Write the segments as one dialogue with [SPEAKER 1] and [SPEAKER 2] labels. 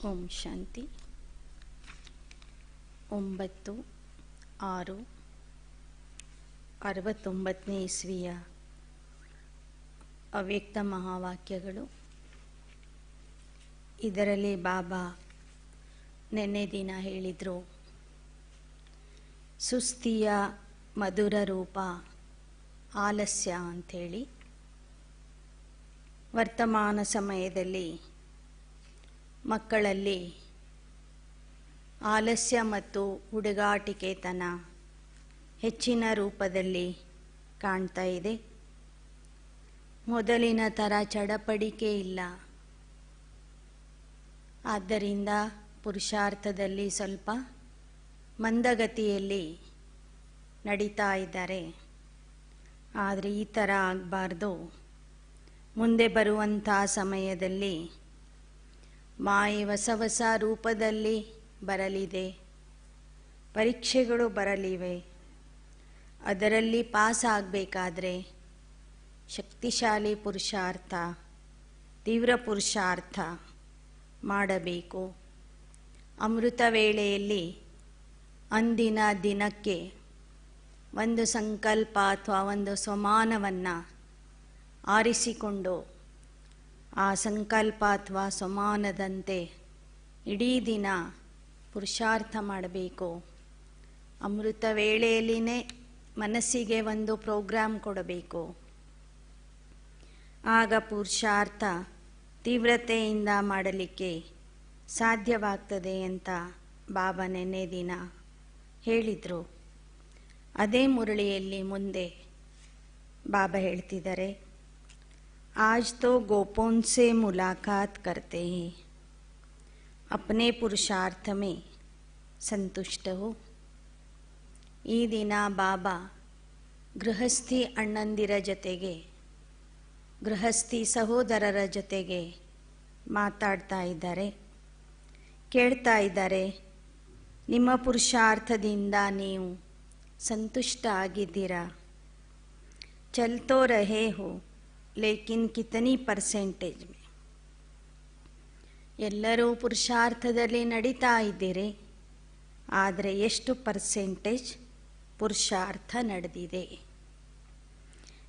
[SPEAKER 1] ಓಂ ಶಾಂತಿ. 9/6/69 ಇಸ್ವಿಯ ಅವ್ಯಕ್ತ ಮಹಾವಾಕ್ಯಗಳು. ಇದರಲ್ಲಿ ಬಾಬಾ ನೆನ್ನೆ ದಿನ ಹೇಳಿದರು, ಸುಸ್ತಿಯ ಮಧುರ ರೂಪ ಆಲಸ್ಯ ಅಂಥೇಳಿ. ವರ್ತಮಾನ ಸಮಯದಲ್ಲಿ ಮಕ್ಕಳಲ್ಲಿ ಆಲಸ್ಯ ಮತ್ತು ಹುಡುಗಾಟಿಕೆತನ ಹೆಚ್ಚಿನ ರೂಪದಲ್ಲಿ ಕಾಣ್ತಾ ಇದೆ. ಮೊದಲಿನ ಥರ ಚಡಪಡಿಕೆ ಇಲ್ಲ. ಆದ್ದರಿಂದ ಪುರುಷಾರ್ಥದಲ್ಲಿ ಸ್ವಲ್ಪ ಮಂದಗತಿಯಲ್ಲಿ ನಡೀತಾ ಇದ್ದಾರೆ. ಆದರೆ ಈ ಥರ ಆಗಬಾರ್ದು. ಮುಂದೆ ಬರುವಂಥ ಸಮಯದಲ್ಲಿ ಮಾಯೆ ಹೊಸ ಹೊಸ ರೂಪದಲ್ಲಿ ಬರಲಿದೆ, ಪರೀಕ್ಷೆಗಳು ಬರಲಿವೆ. ಅದರಲ್ಲಿ ಪಾಸ್ ಆಗಬೇಕಾದ್ರೆ ಶಕ್ತಿಶಾಲಿ ಪುರುಷಾರ್ಥ, ತೀವ್ರ ಪುರುಷಾರ್ಥ ಮಾಡಬೇಕು. ಅಮೃತ ವೇಳೆಯಲ್ಲಿ ಅಂದಿನ ದಿನಕ್ಕೆ ಒಂದು ಸಂಕಲ್ಪ ಅಥವಾ ಒಂದು ಸ್ವಮಾನವನ್ನು ಆರಿಸಿಕೊಂಡು ಆ ಸಂಕಲ್ಪ ಅಥವಾ ಸ್ವಮಾನದಂತೆ ಇಡೀ ದಿನ ಪುರುಷಾರ್ಥ ಮಾಡಬೇಕು. ಅಮೃತ ವೇಳೆಯಲ್ಲಿನೇ ಮನಸ್ಸಿಗೆ ಒಂದು ಪ್ರೋಗ್ರಾಮ್ ಕೊಡಬೇಕು. ಆಗ ಪುರುಷಾರ್ಥ ತೀವ್ರತೆಯಿಂದ ಮಾಡಲಿಕ್ಕೆ ಸಾಧ್ಯವಾಗ್ತದೆ ಅಂತ ಬಾಬಾ ನೆನ್ನೆ ದಿನ ಹೇಳಿದರು. ಅದೇ ಮುರಳಿಯಲ್ಲಿ ಮುಂದೆ ಬಾಬಾ ಹೇಳ್ತಿದ್ದಾರೆ, आज तो गोपों से मुलाकात करते हैं, अपने पुरुषार्थ में संतुष्ट हो. ಈ ದಿನ ಬಾಬಾ ಗೃಹಸ್ಥಿ ಅಣ್ಣಂದಿರ ಜೊತೆಗೆ, ಗೃಹಸ್ಥಿ ಸಹೋದರರ ಜೊತೆಗೆ ಮಾತಾಡ್ತಾ ಇದ್ದಾರೆ, ಕೇಳ್ತಾ ಇದ್ದಾರೆ, ನಿಮ್ಮ ಪುರುಷಾರ್ಥದಿಂದ ನೀವು ಸಂತುಷ್ಟ ಆಗಿದ್ದೀರಾ. ಚಲ್ತೋ ರಹೇ ಹೋ ಲೇಕಿನ್ ಕಿತನಿ ಪರ್ಸೆಂಟೇಜ್ ಮೇ. ಎಲ್ಲರೂ ಪುರುಷಾರ್ಥದಲ್ಲಿ ನಡೀತಾ ಇದ್ದೀರಿ, ಆದರೆ ಎಷ್ಟು ಪರ್ಸೆಂಟೇಜ್ ಪುರುಷಾರ್ಥ ನಡೆದಿದೆ?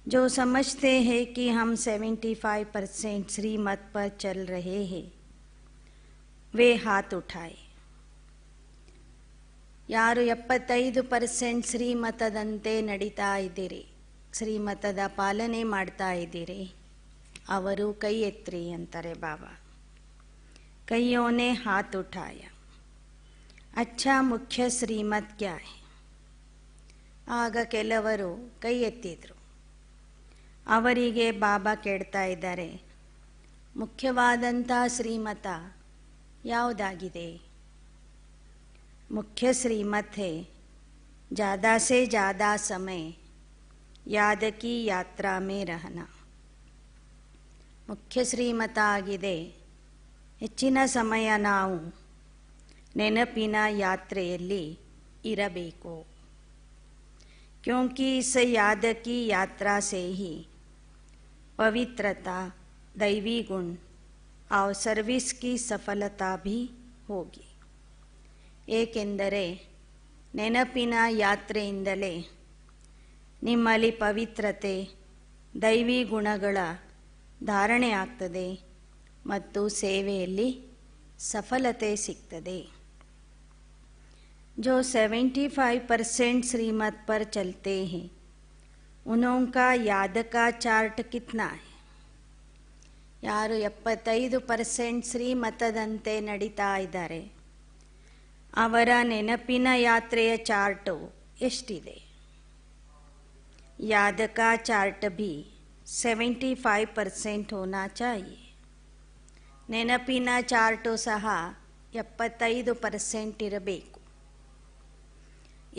[SPEAKER 1] जो समझते हैं कि हम 75% श्रीमत पर चल रहे हैं, वे हाथ उठाए. ಯಾರು 75% ಶ್ರೀಮತದಂತೆ ನಡೀತಾ ಇದ್ದೀರಿ, ಶ್ರೀಮತದ ಪಾಲನೆ ಮಾಡ್ತಾ ಇದ್ದೀರಿ, ಅವರು ಕೈ ಎತ್ರಿ ಅಂತಾರೆ ಬಾಬಾ. ಕೈಯೋನೆ ಹಾತ್ ಉಠಾಯ. ಅಚ್ಚಾ ಮುಖ್ಯ ಶ್ರೀಮತ್ ಕ್ಯಾ ಹೈ? ಆಗ ಕೆಲವರು ಕೈ ಎತ್ತಿದ್ರು. ಅವರಿಗೆ ಬಾಬಾ ಕೇಳ್ತಾ ಇದ್ದಾರೆ, ಮುಖ್ಯವಾದಂಥ ಶ್ರೀಮತ ಯಾವುದಾಗಿದೆ? ಮುಖ್ಯ ಶ್ರೀಮತ್ ಹೈ ज़्यादा से ज़्यादा समय ಯಾದ ಕಿ ಯಾತ್ರಾ ಮೇ ರಹನ. ಮುಖ್ಯ ಶ್ರೀಮತ ಆಗಿದೆ, ಹೆಚ್ಚಿನ ಸಮಯ ನಾವು ನೆನಪಿನ ಯಾತ್ರೆಯಲ್ಲಿ ಇರಬೇಕು. ಕ್ಯೋಂಕಿ ಇಸ್ ಯಾದ ಕಿ ಯಾತ್ರಾ ಸೇ ಹಿ ಪವಿತ್ರತಾ, ದೈವಿ ಗುಣ और ಸರ್ವಿಸ್ ಕಿ ಸಫಲತಾ ಭಿ ಹೋಗಿ. ಏಕೆಂದರೆ ನೆನಪಿನ ಯಾತ್ರೆಯಿಂದಲೇ ನಿಮ್ಮಲ್ಲಿ ಪವಿತ್ರತೆ, ದೈವಿ ಗುಣಗಳ ಧಾರಣೆ ಆಗ್ತದೆ ಮತ್ತು ಸೇವೆಯಲ್ಲಿ ಸಫಲತೆ ಸಿಗ್ತದೆ. जो 75% श्रीमत पर चलते हैं, उनका याद का चार्ट कितना है? ಯಾರು 75% ಶ್ರೀಮತದಂತೆ ನಡೀತಾ ಇದ್ದಾರೆ, ಅವರ ನೆನಪಿನ ಯಾತ್ರೆಯ ಚಾರ್ಟು ಎಷ್ಟಿದೆ? याद का चार्ट भी 75% होना चाहिए. ನೆನಪಿನ ಚಾರ್ಟು ಸಹ 75% ಇರಬೇಕು.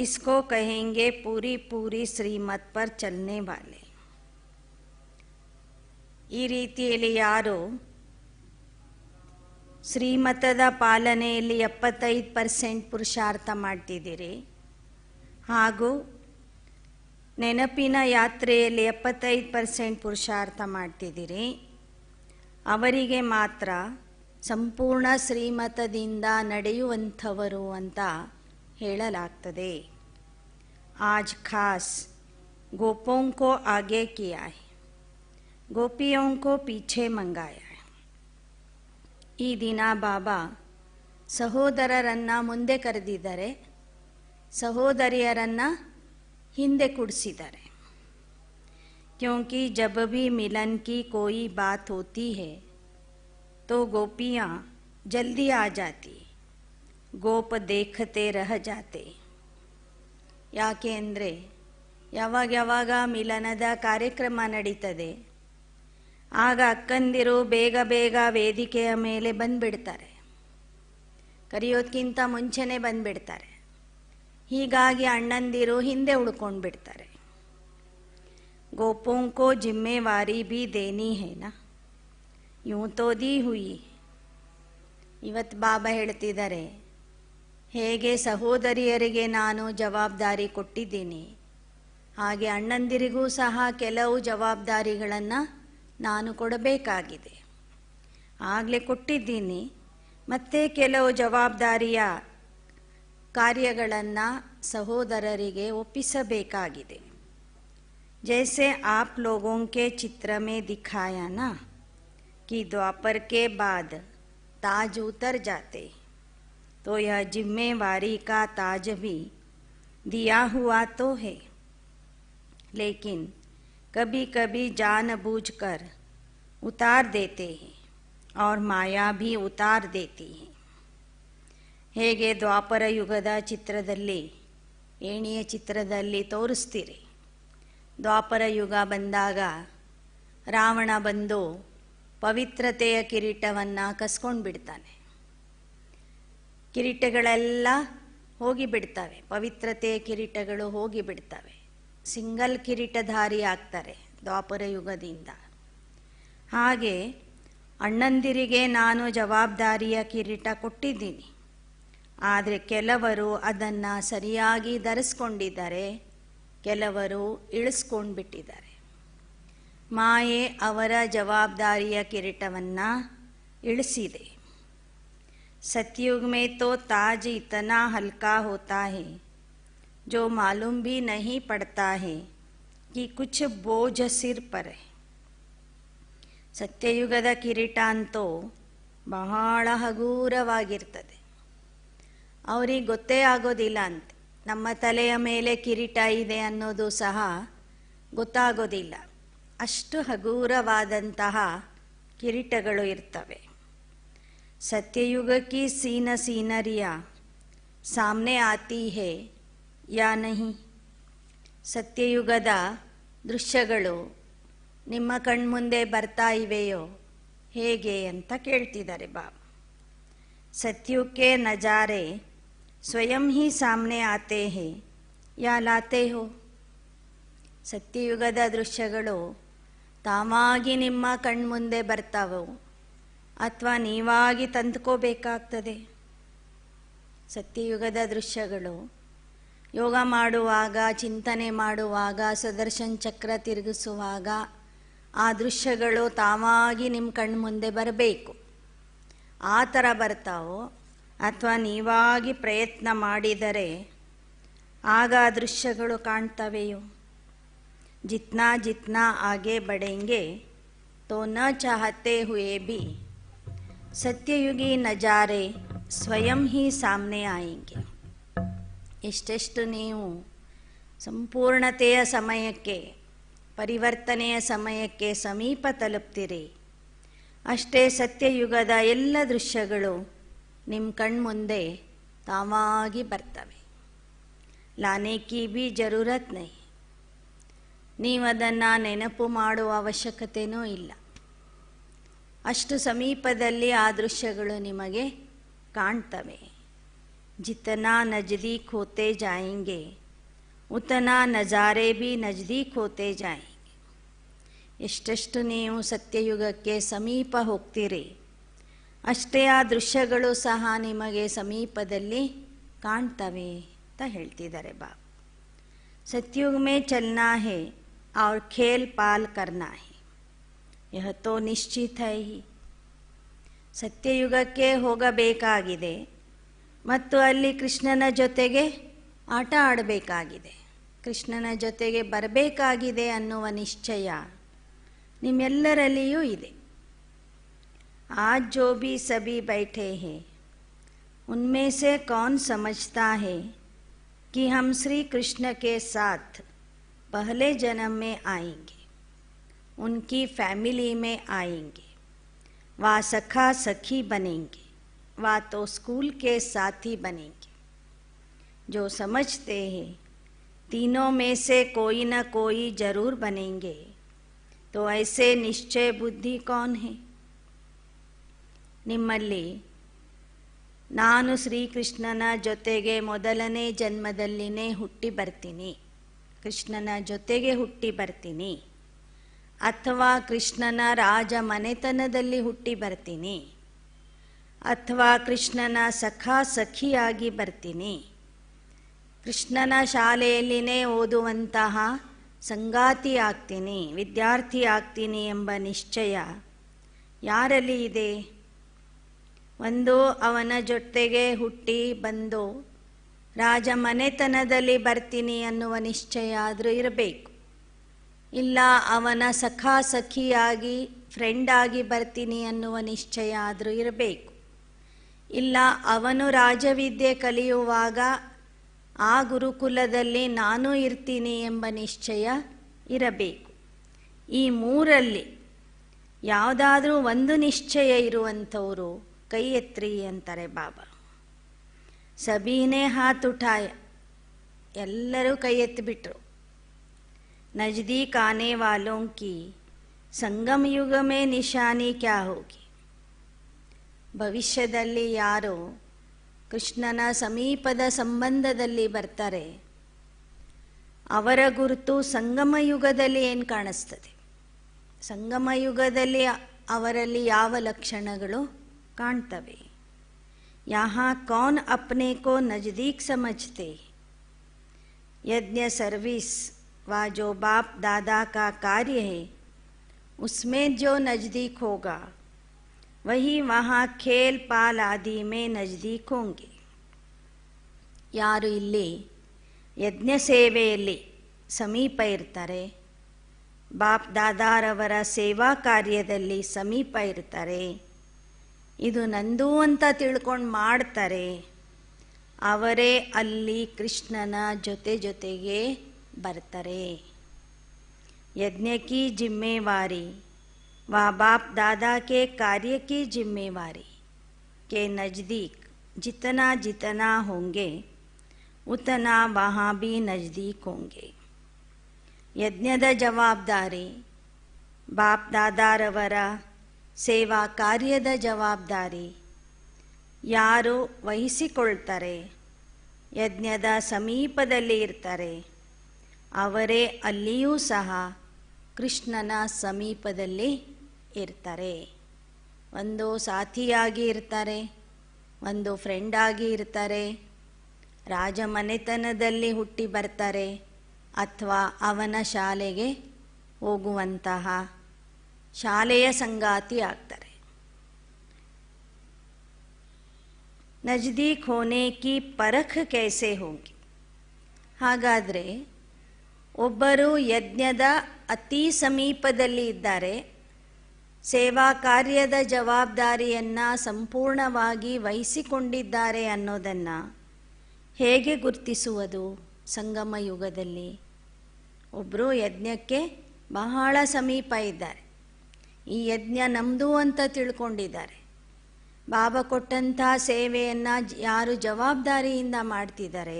[SPEAKER 1] इसको कहेंगे पूरी पूरी श्रीमत पर चलने वाले. ಈ ರೀತಿಯಲ್ಲಿ ಯಾರು ಶ್ರೀಮತದ ಪಾಲನೆಯಲ್ಲಿ 75% ಪುರುಷಾರ್ಥ ಮಾಡ್ತಿದ್ದೀರಿ ಹಾಗೂ ನೆನಪಿನ ಯಾತ್ರೆಯಲ್ಲಿ 75% ಪುರುಷಾರ್ಥ ಮಾಡ್ತಿದ್ದೀರಿ, ಅವರಿಗೆ ಮಾತ್ರ ಸಂಪೂರ್ಣ ಶ್ರೀಮತದಿಂದ ನಡೆಯುವಂಥವರು ಅಂತ ಹೇಳಲಾಗ್ತದೆ. ಆಜ್ ಖಾಸ್ ಗೋಪೋಂ ಕೋ ಆಗೆ ಕಿಯಾ ಹೈ, ಗೋಪಿಯೋಂ ಕೋ ಪೀಛೆ ಮಂಗಾಯ. ಈ ದಿನ ಬಾಬಾ ಸಹೋದರರನ್ನು ಮುಂದೆ ಕರೆದಿದ್ದಾರೆ, ಸಹೋದರಿಯರನ್ನು ಹಿಂದೆ ಕೂಡಿಸಿದ್ದಾರೆ. क्योंकि जब भी मिलन की कोई बात होती है तो गोपियाँ जल्दी आ जाती, ಗೋಪ ದೇಖತೆ ರಹ ಜಾತೆ. ಯಾಕೆ ಅಂದರೆ ಯಾವಾಗ ಮಿಲನದ ಕಾರ್ಯಕ್ರಮ ನಡೀತದೆ ಆಗ ಅಕ್ಕಂದಿರು ಬೇಗ ಬೇಗ ವೇದಿಕೆಯ ಮೇಲೆ ಬಂದುಬಿಡ್ತಾರೆ, ಕರೆಯೋದಕ್ಕಿಂತ ಮುಂಚೆನೇ ಬಂದುಬಿಡ್ತಾರೆ. ಹೀಗಾಗಿ ಅಣ್ಣಂದಿರು ಹಿಂದೆ ಉಳ್ಕೊಂಡು ಬಿಡ್ತಾರೆ. गोपों को जिम्मेवारी भी देनी है ना, यूं तो दी हुई. ಇವತ್ತು ಬಾಬಾ ಹೇಳ್ತಿದ್ದಾರೆ, ಹೇಗೆ ಸಹೋದರಿಯರಿಗೆ ನಾನು ಜವಾಬ್ದಾರಿ ಕೊಟ್ಟಿದ್ದೀನಿ ಹಾಗೆ ಅಣ್ಣಂದಿರಿಗೂ ಸಹ ಕೆಲವು ಜವಾಬ್ದಾರಿಗಳನ್ನು ನಾನು ಕೊಡಬೇಕಾಗಿದೆ. ಆಗಲೇ ಕೊಟ್ಟಿದ್ದೀನಿ, ಮತ್ತೆ ಕೆಲವು ಜವಾಬ್ದಾರಿಯ ಕಾರ್ಯಗಳನ್ನು ಸಹೋದರರಿಗೆ ಒಪ್ಪಿಸಬೇಕಾಗಿದೆ. जैसे आप लोगों के चित्र में दिखाया ना कि द्वापर के बाद ताज उतर जाते, तो यह जिम्मेवारी का ताज भी दिया हुआ तो है, लेकिन कभी कभी जानबूझकर उतार देते हैं और माया भी उतार देती है. ಹೇಗೆ ದ್ವಾಪರ ಯುಗದ ಚಿತ್ರದಲ್ಲಿ, ಏಣಿಯ ಚಿತ್ರದಲ್ಲಿ ತೋರಿಸ್ತೀರಿ, ದ್ವಾಪರ ಯುಗ ಬಂದಾಗ ರಾವಣ ಬಂದು ಪವಿತ್ರತೆಯ ಕಿರೀಟವನ್ನು ಕಸ್ಕೊಂಡು ಬಿಡ್ತಾನೆ. ಕಿರೀಟಗಳೆಲ್ಲ ಹೋಗಿಬಿಡ್ತವೆ, ಪವಿತ್ರತೆಯ ಕಿರೀಟಗಳು ಹೋಗಿಬಿಡ್ತವೆ. ಸಿಂಗಲ್ ಕಿರೀಟಧಾರಿ ಆಗ್ತಾರೆ ದ್ವಾಪರ ಯುಗದಿಂದ. ಹಾಗೆ ಅಣ್ಣಂದಿರಿಗೆ ನಾನು ಜವಾಬ್ದಾರಿಯ ಕಿರೀಟ ಕೊಟ್ಟಿದ್ದೀನಿ, ಆದರೆ ಕೆಲವರು ಅದನ್ನು ಸರಿಯಾಗಿ ಧರಿಸ್ಕೊಂಡಿದ್ದಾರೆ, ಕೆಲವರು ಇಳಿಸ್ಕೊಂಡು ಬಿಟ್ಟಿದ್ದಾರೆ. ಮಾಯೆ ಅವರ ಜವಾಬ್ದಾರಿಯ ಕಿರೀಟವನ್ನು ಇಳಿಸಿದೆ. सतयुग में तो ताज इतना हल्का होता है जो मालूम भी नहीं पड़ता है कि कुछ बोझ सिर पर है. ಸತ್ಯಯುಗದ ಕಿರೀಟ ಅಂತೂ ಬಹಳ ಹಗೂರವಾಗಿರ್ತದೆ, ಅವ್ರಿಗೆ ಗೊತ್ತೇ ಆಗೋದಿಲ್ಲ ಅಂತೆ ನಮ್ಮ ತಲೆಯ ಮೇಲೆ ಕಿರೀಟ ಇದೆ ಅನ್ನೋದು ಸಹ ಗೊತ್ತಾಗೋದಿಲ್ಲ. ಅಷ್ಟು ಹಗೂರವಾದಂತಹ ಕಿರೀಟಗಳು ಇರ್ತವೆ. सत्ययुग की सीनरिया सामने आती है या नहीं, ಸತ್ಯಯುಗದ ದೃಶ್ಯಗಳು ನಿಮ್ಮ ಕಣ್ಮುಂದೆ ಬರ್ತಾ ಇವೆಯೋ ಹೇಗೆ ಅಂತ ಕೇಳ್ತಿದ್ದಾರೆ ಬಾಬಾ. सतयुग के नज़ारे स्वयं ही सामने आते हैं या लाते हो, ಸತ್ಯಯುಗದ ದೃಶ್ಯಗಳು ತಾವಾಗಿ ನಿಮ್ಮ ಕಣ್ಮುಂದೆ ಬರ್ತಾವೋ ಅಥವಾ ನೀವಾಗಿ ತಂದುಕೋಬೇಕಾಗ್ತದೆ. ಸತ್ಯಯುಗದ ದೃಶ್ಯಗಳು ಯೋಗ ಮಾಡುವಾಗ, ಚಿಂತನೆ ಮಾಡುವಾಗ, ಸುದರ್ಶನ್ ಚಕ್ರ ತಿರುಗಿಸುವಾಗ ಆ ದೃಶ್ಯಗಳು ತಾವಾಗಿ ನಿಮ್ಮ ಕಣ್ಮುಂದೆ ಬರಬೇಕು. ಆ ಥರ ಬರ್ತಾವೋ ಅಥವಾ ನೀವಾಗಿ ಪ್ರಯತ್ನ ಮಾಡಿದರೆ ಆಗ ಆ ದೃಶ್ಯಗಳು ಕಾಣ್ತವೆಯೋ. जितना जितना आगे बढ़ेंगे तो न चाहते हुए भी सत्ययुगी नज़ारे स्वयं ही सामने आएंगे. ಎಷ್ಟೆಷ್ಟು ನೀವು ಸಂಪೂರ್ಣತೆಯ ಸಮಯಕ್ಕೆ, ಪರಿವರ್ತನೆಯ ಸಮಯಕ್ಕೆ ಸಮೀಪ ತಲುಪ್ತೀರಿ, ಅಷ್ಟೇ ಸತ್ಯಯುಗದ ಎಲ್ಲ ದೃಶ್ಯಗಳು ನಿಮ್ಮ ಕಣ್ಮುಂದೆ ತಾವಾಗಿ ಬರ್ತವೆ. ಲಾನೆ ಕಿ ಭಿ ಜರೂರತ್ ನಹಿ, ನೀವು ಅದನ್ನು ನೆನಪು ಮಾಡುವ ಅವಶ್ಯಕತೆಯೂ ಇಲ್ಲ. ಅಷ್ಟು ಸಮೀಪದಲ್ಲಿ ಆ ದೃಶ್ಯಗಳು ನಿಮಗೆ ಕಾಣ್ತವೆ. ಜಿತನಾ ನಜದೀಕ್ ಹೋತೆ ಜಾಯೆಂಗೆ ಉತನಾ ನಜಾರೆ ಭಿ ನಜದೀಕ್ ಹೋತೆ ಜಾಯೆಂಗೆ. ಎಷ್ಟೆಷ್ಟು ನೀವು ಸತ್ಯಯುಗಕ್ಕೆ ಸಮೀಪ ಹೋಗ್ತೀರಿ ಅಷ್ಟೇ ಆ ದೃಶ್ಯಗಳು ಸಹ ನಿಮಗೆ ಸಮೀಪದಲ್ಲಿ ಕಾಣ್ತವೆ ಅಂತ ಹೇಳ್ತಿದ್ದಾರೆ ಬಾಬಾ. सतयुग में चलना है और खेल पाल करना है, यह तो निश्चित है ही. ಸತ್ಯಯುಗಕ್ಕೆ ಹೋಗಬೇಕಾಗಿದೆ ಮತ್ತು ಅಲ್ಲಿ ಕೃಷ್ಣನ ಜೊತೆಗೆ ಆಟ ಆಡಬೇಕಾಗಿದೆ, ಕೃಷ್ಣನ ಜೊತೆಗೆ ಬರಬೇಕಾಗಿದೆ ಅನ್ನುವ ನಿಶ್ಚಯ ನಿಮ್ಮೆಲ್ಲರಲ್ಲಿಯೂ ಇದೆ. आज जो भी सभी बैठे हैं उनमें से कौन समझता है कि हम श्री कृष्ण के साथ पहले जन्म में आएंगे, उनकी फैमिली में आएंगे, वह सखा सखी बनेंगे, वह तो स्कूल के साथी बनेंगे. जो समझते हैं तीनों में से कोई न कोई जरूर बनेंगे, तो ऐसे निश्चय बुद्धि कौन है? ನಿಮ್ಮಲ್ಲಿ ನಾನು ಶ್ರೀಕೃಷ್ಣನ ಜೊತೆಗೆ ಮೊದಲನೇ ಜನ್ಮದಲ್ಲಿನೇ ಹುಟ್ಟಿ ಬರ್ತೀನಿ, ಕೃಷ್ಣನ ಜೊತೆಗೆ ಹುಟ್ಟಿ ಬರ್ತೀನಿ, ಅಥವಾ ಕೃಷ್ಣನ ರಾಜ ಮನೆತನದಲ್ಲಿ ಹುಟ್ಟಿ ಬರ್ತೀನಿ, ಅಥವಾ ಕೃಷ್ಣನ ಸಖಾ ಸಖಿಯಾಗಿ ಬರ್ತೀನಿ, ಕೃಷ್ಣನ ಶಾಲೆಯಲ್ಲಿನೇ ಓದುವಂತಹ ಸಂಗಾತಿ ಆಗ್ತೀನಿ, ವಿದ್ಯಾರ್ಥಿ ಆಗ್ತೀನಿ ಎಂಬ ನಿಶ್ಚಯ ಯಾರಲ್ಲಿ ಇದೆ? ಒಂದು ಅವನ ಜೊತೆಗೆ ಹುಟ್ಟಿ ಬಂದು ರಾಜ ಮನೆತನದಲ್ಲಿ ಬರ್ತೀನಿ ಅನ್ನುವ ನಿಶ್ಚಯ ಆದರೂ ಇರಬೇಕು, ಇಲ್ಲ ಅವನ ಸಖಾ ಸಖಿಯಾಗಿ ಫ್ರೆಂಡ್ ಆಗಿ ಬರ್ತೀನಿ ಅನ್ನುವ ನಿಶ್ಚಯ ಆದರೂ ಇರಬೇಕು, ಇಲ್ಲ ಅವನು ರಾಜವಿದ್ಯೆ ಕಲಿಯುವಾಗ ಆ ಗುರುಕುಲದಲ್ಲಿ ನಾನು ಇರ್ತೀನಿ ಎಂಬ ನಿಶ್ಚಯ ಇರಬೇಕು. ಈ ಮೂರಲ್ಲಿ ಯಾವುದಾದ್ರೂ ಒಂದು ನಿಶ್ಚಯ ಇರುವಂಥವರು ಕೈ ಎತ್ರಿ ಅಂತಾರೆ ಬಾಬಾ. ಸಬೀನೇ ಹಾತ್ ಉಠಾಯ, ಎಲ್ಲರೂ ಕೈ ಎತ್ತಿಬಿಟ್ರು. ನಜ್ದೀಕ್ ಆನೆ ವಾಲೋಂ ಕಿ ಸಂಗಮ ಯುಗ ಮೇ ನಿಶಾನಿ ಕ್ಯಾ ಹೋಗಿ, ಭವಿಷ್ಯದಲ್ಲಿ ಯಾರು ಕೃಷ್ಣನ ಸಮೀಪದ ಸಂಬಂಧದಲ್ಲಿ ಬರ್ತಾರೆ ಅವರ ಗುರುತು ಸಂಗಮ ಯುಗದಲ್ಲಿ ಏನು ಕಾಣಿಸ್ತದೆ, ಸಂಗಮ ಯುಗದಲ್ಲಿ ಅವರಲ್ಲಿ ಯಾವ ಲಕ್ಷಣಗಳು ಕಾಣ್ತವೆ? यहाँ कौन अपने को नज़दीक समझते? यज्ञ सर्विस व जो बाप दादा का कार्य है उसमें जो नज़दीक होगा वही वहाँ खेल पाल आदि में नज़दीक होंगे. ಯಾರು ಇಲ್ಲಿ ಯಜ್ಞ ಸೇವೆಯಲ್ಲಿ ಸಮೀಪ ಇರ್ತಾರೆ, ಬಾಪ್ ದಾದಾರವರ ಸೇವಾ ಕಾರ್ಯದಲ್ಲಿ ಸಮೀಪ ಇರ್ತಾರೆ, ಇದು ನಂದು ಅಂತ ತಿಳ್ಕೊಂಡು ಮಾಡ್ತಾರೆ, ಅವರೇ ಅಲ್ಲಿ ಕೃಷ್ಣನ ಜೊತೆಗೆ ಬರ್ತಾರೆ. यज्ञ की जिम्मेवारी व बाप दादा के कार्य की जिम्मेवारी के नज़दीक जितना जितना होंगे उतना वहाँ भी नज़दीक होंगे. ಯಜ್ಞದ ಜವಾಬ್ದಾರಿ, ಬಾಪ್ ದಾದಾರವರ ಸೇವಾ ಕಾರ್ಯದ ಜವಾಬ್ದಾರಿ ಯಾರು ವಹಿಸಿಕೊಳ್ತಾರೆ, ಯಜ್ಞದ ಸಮೀಪದಲ್ಲಿ ಇರ್ತಾರೆ, ಅವರೇ ಅಲ್ಲಿಯೂ ಸಹ ಕೃಷ್ಣನ ಸಮೀಪದಲ್ಲಿ ಇರ್ತಾರೆ. ಒಂದು ಸಾಥಿಯಾಗಿ ಇರ್ತಾರೆ, ಒಂದು ಫ್ರೆಂಡಾಗಿ ಇರ್ತಾರೆ, ರಾಜ ಮನೆತನದಲ್ಲಿ ಹುಟ್ಟಿ ಬರ್ತಾರೆ, ಅಥವಾ ಅವನ ಶಾಲೆಗೆ ಹೋಗುವಂತಹ ಶಾಲೆಯ ಸಂಗಾತಿ ಆಗ್ತಾರೆ. ನಜ್ದೀಕ್ ಹೋನೆ ಕಿ ಪರಖ್ ಕೈಸೆ ಹೋಗಿ, ಹಾಗಾದರೆ ಒಬ್ಬರು ಯಜ್ಞದ ಅತಿ ಸಮೀಪದಲ್ಲಿ ಇದ್ದಾರೆ, ಸೇವಾ ಕಾರ್ಯದ ಜವಾಬ್ದಾರಿಯನ್ನು ಸಂಪೂರ್ಣವಾಗಿ ವಹಿಸಿಕೊಂಡಿದ್ದಾರೆ ಅನ್ನೋದನ್ನು ಹೇಗೆ ಗುರುತಿಸುವುದು? ಸಂಗಮ ಯುಗದಲ್ಲಿ ಒಬ್ಬರು ಯಜ್ಞಕ್ಕೆ ಬಹಳ ಸಮೀಪ ಇದ್ದಾರೆ, ಈ ಯಜ್ಞ ನಮ್ಮದು ಅಂತ ತಿಳ್ಕೊಂಡಿದ್ದಾರೆ, ಬಾಬಾ ಕೊಟ್ಟಂಥ ಸೇವೆಯನ್ನು ಯಾರು ಜವಾಬ್ದಾರಿಯಿಂದ ಮಾಡ್ತಿದ್ದಾರೆ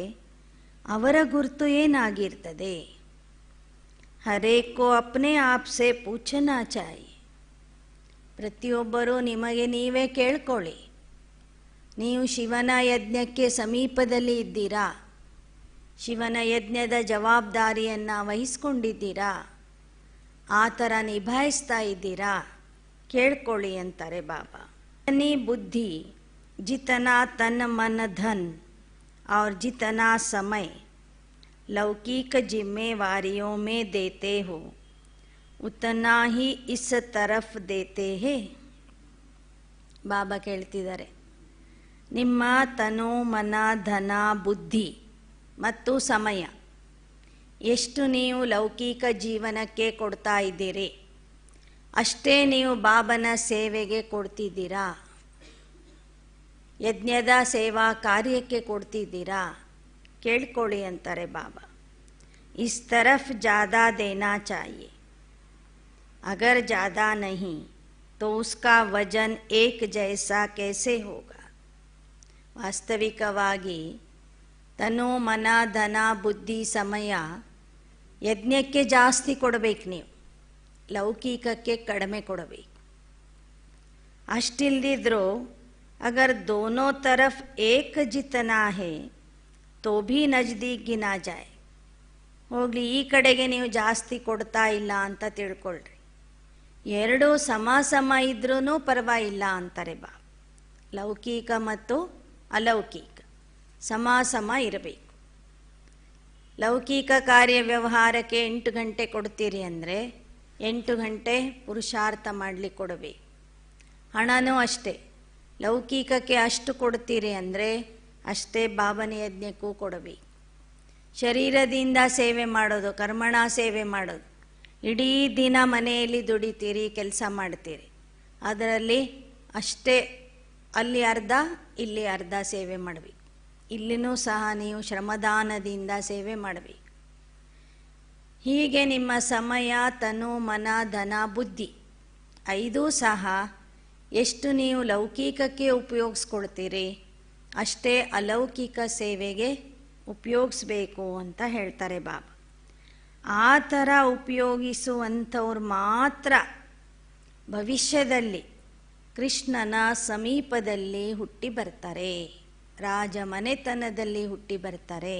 [SPEAKER 1] ಅವರ ಗುರುತು ಏನಾಗಿರ್ತದೆ? ಹರೇಕೋ ಅಪ್ನೆ ಆಪ್ಸೆ ಪೂಛನಾ ಚಾಯಿ, ಪ್ರತಿಯೊಬ್ಬರೂ ನಿಮಗೆ ನೀವೇ ಕೇಳ್ಕೊಳ್ಳಿ, ನೀವು ಶಿವನ ಯಜ್ಞಕ್ಕೆ ಸಮೀಪದಲ್ಲಿ ಇದ್ದೀರಾ? ಶಿವನ ಯಜ್ಞದ ಜವಾಬ್ದಾರಿಯನ್ನು ವಹಿಸ್ಕೊಂಡಿದ್ದೀರಾ? ಆ ಥರ ನಿಭಾಯಿಸ್ತಾ ಇದ್ದೀರಾ? ಕೇಳ್ಕೊಳ್ಳಿ ಅಂತಾರೆ ಬಾಬಾ. अपनी बुद्धि जितना तन मन धन और जितना समय लौकिक जिम्मेवारियों में देते हो उतना ही इस तरफ देते हैं. ಬಾಬಾ ಕೇಳ್ತಿದ್ದಾರೆ, ನಿಮ್ಮ ತನು ಮನ ಧನ ಬುದ್ಧಿ ಮತ್ತು ಸಮಯ ಎಷ್ಟು ನೀವು ಲೌಕಿಕ ಜೀವನಕ್ಕೆ ಕೊಡ್ತಾ ಇದ್ದೀರಿ, ಅಷ್ಟೇ ನೀವು ಬಾಬನ ಸೇವೆಗೆ ಕೊಡ್ತಿದ್ದೀರಾ, ಯಜ್ಞದ ಸೇವಾ ಕಾರ್ಯಕ್ಕೆ ಕೊಡ್ತಿದ್ದೀರಾ? ಕೇಳ್ಕೊಳ್ಳಿ ಅಂತಾರೆ ಬಾಬಾ. इस तरफ ज़्यादा देना चाहिए, अगर ज़्यादा नहीं तो उसका वजन एक जैसा कैसे होगा? ವಾಸ್ತವಿಕವಾಗಿ ತನು ಮನ ಧನ ಬುದ್ಧಿ ಸಮಯ ಯಜ್ಞಕ್ಕೆ ಜಾಸ್ತಿ ಕೊಡಬೇಕು, ನೀವು ಲೌಕಿಕಕ್ಕೆ ಕಡಿಮೆ ಕೊಡಬೇಕು. ಅಷ್ಟಿಲ್ದಿದ್ರೂ अगर दोनों तरफ एक जितना है तो भी नज़दीक गिना जाए. ಹೋಗಲಿ, ಈ ಕಡೆಗೆ ನೀವು ಜಾಸ್ತಿ ಕೊಡ್ತಾ ಇಲ್ಲ ಅಂತ ತಿಳ್ಕೊಳ್ರಿ, ಎರಡೂ ಸಮ ಸಮ ಇದ್ರೂ ಪರವಾಗಿಲ್ಲ ಅಂತಾರೆ ಬಾ. ಲೌಕಿಕ ಮತ್ತು ಅಲೌಕಿಕ ಸಮ ಸಮ ಇರಬೇಕು. ಲೌಕಿಕ ಕಾರ್ಯ ವ್ಯವಹಾರಕ್ಕೆ 8 ಗಂಟೆ ಕೊಡ್ತೀರಿ ಅಂದರೆ 8 ಗಂಟೆ ಪುರುಷಾರ್ಥ ಮಾಡಲಿಕ್ಕೆ ಕೊಡಬೇಕು. ಹಣನೂ ಅಷ್ಟೇ, ಲೌಕಿಕಕ್ಕೆ ಅಷ್ಟು ಕೊಡ್ತೀರಿ ಅಂದರೆ ಅಷ್ಟೇ ಬಾಬನ ಯಜ್ಞಕ್ಕೂ ಕೊಡಬೇಕು. ಶರೀರದಿಂದ ಸೇವೆ ಮಾಡೋದು, ಕರ್ಮಣ ಸೇವೆ ಮಾಡೋದು, ಇಡೀ ದಿನ ಮನೆಯಲ್ಲಿ ದುಡಿತೀರಿ, ಕೆಲಸ ಮಾಡ್ತೀರಿ, ಅದರಲ್ಲಿ ಅಷ್ಟೇ ಅಲ್ಲಿ ಅರ್ಧ ಇಲ್ಲಿ ಅರ್ಧ ಸೇವೆ ಮಾಡಬೇಕು. ಇಲ್ಲಿನೂ ಸಹ ನೀವು ಶ್ರಮದಾನದಿಂದ ಸೇವೆ ಮಾಡಬೇಕು. ಹೀಗೆ ನಿಮ್ಮ ಸಮಯ ತನು ಮನ ಧನ ಬುದ್ಧಿ 5 ಸಹ ಎಷ್ಟು ನೀವು ಲೌಕಿಕಕ್ಕೆ ಉಪಯೋಗಿಸ್ಕೊಳ್ತೀರಿ ಅಷ್ಟೇ ಅಲೌಕಿಕ ಸೇವೆಗೆ ಉಪಯೋಗಿಸ್ಬೇಕು ಅಂತ ಹೇಳ್ತಾರೆ ಬಾಬಾ. ಆ ಥರ ಉಪಯೋಗಿಸುವಂಥವ್ರು ಮಾತ್ರ ಭವಿಷ್ಯದಲ್ಲಿ ಕೃಷ್ಣನ ಸಮೀಪದಲ್ಲಿ ಹುಟ್ಟಿ ಬರ್ತಾರೆ, ರಾಜಮನೆತನದಲ್ಲಿ ಹುಟ್ಟಿ ಬರ್ತಾರೆ,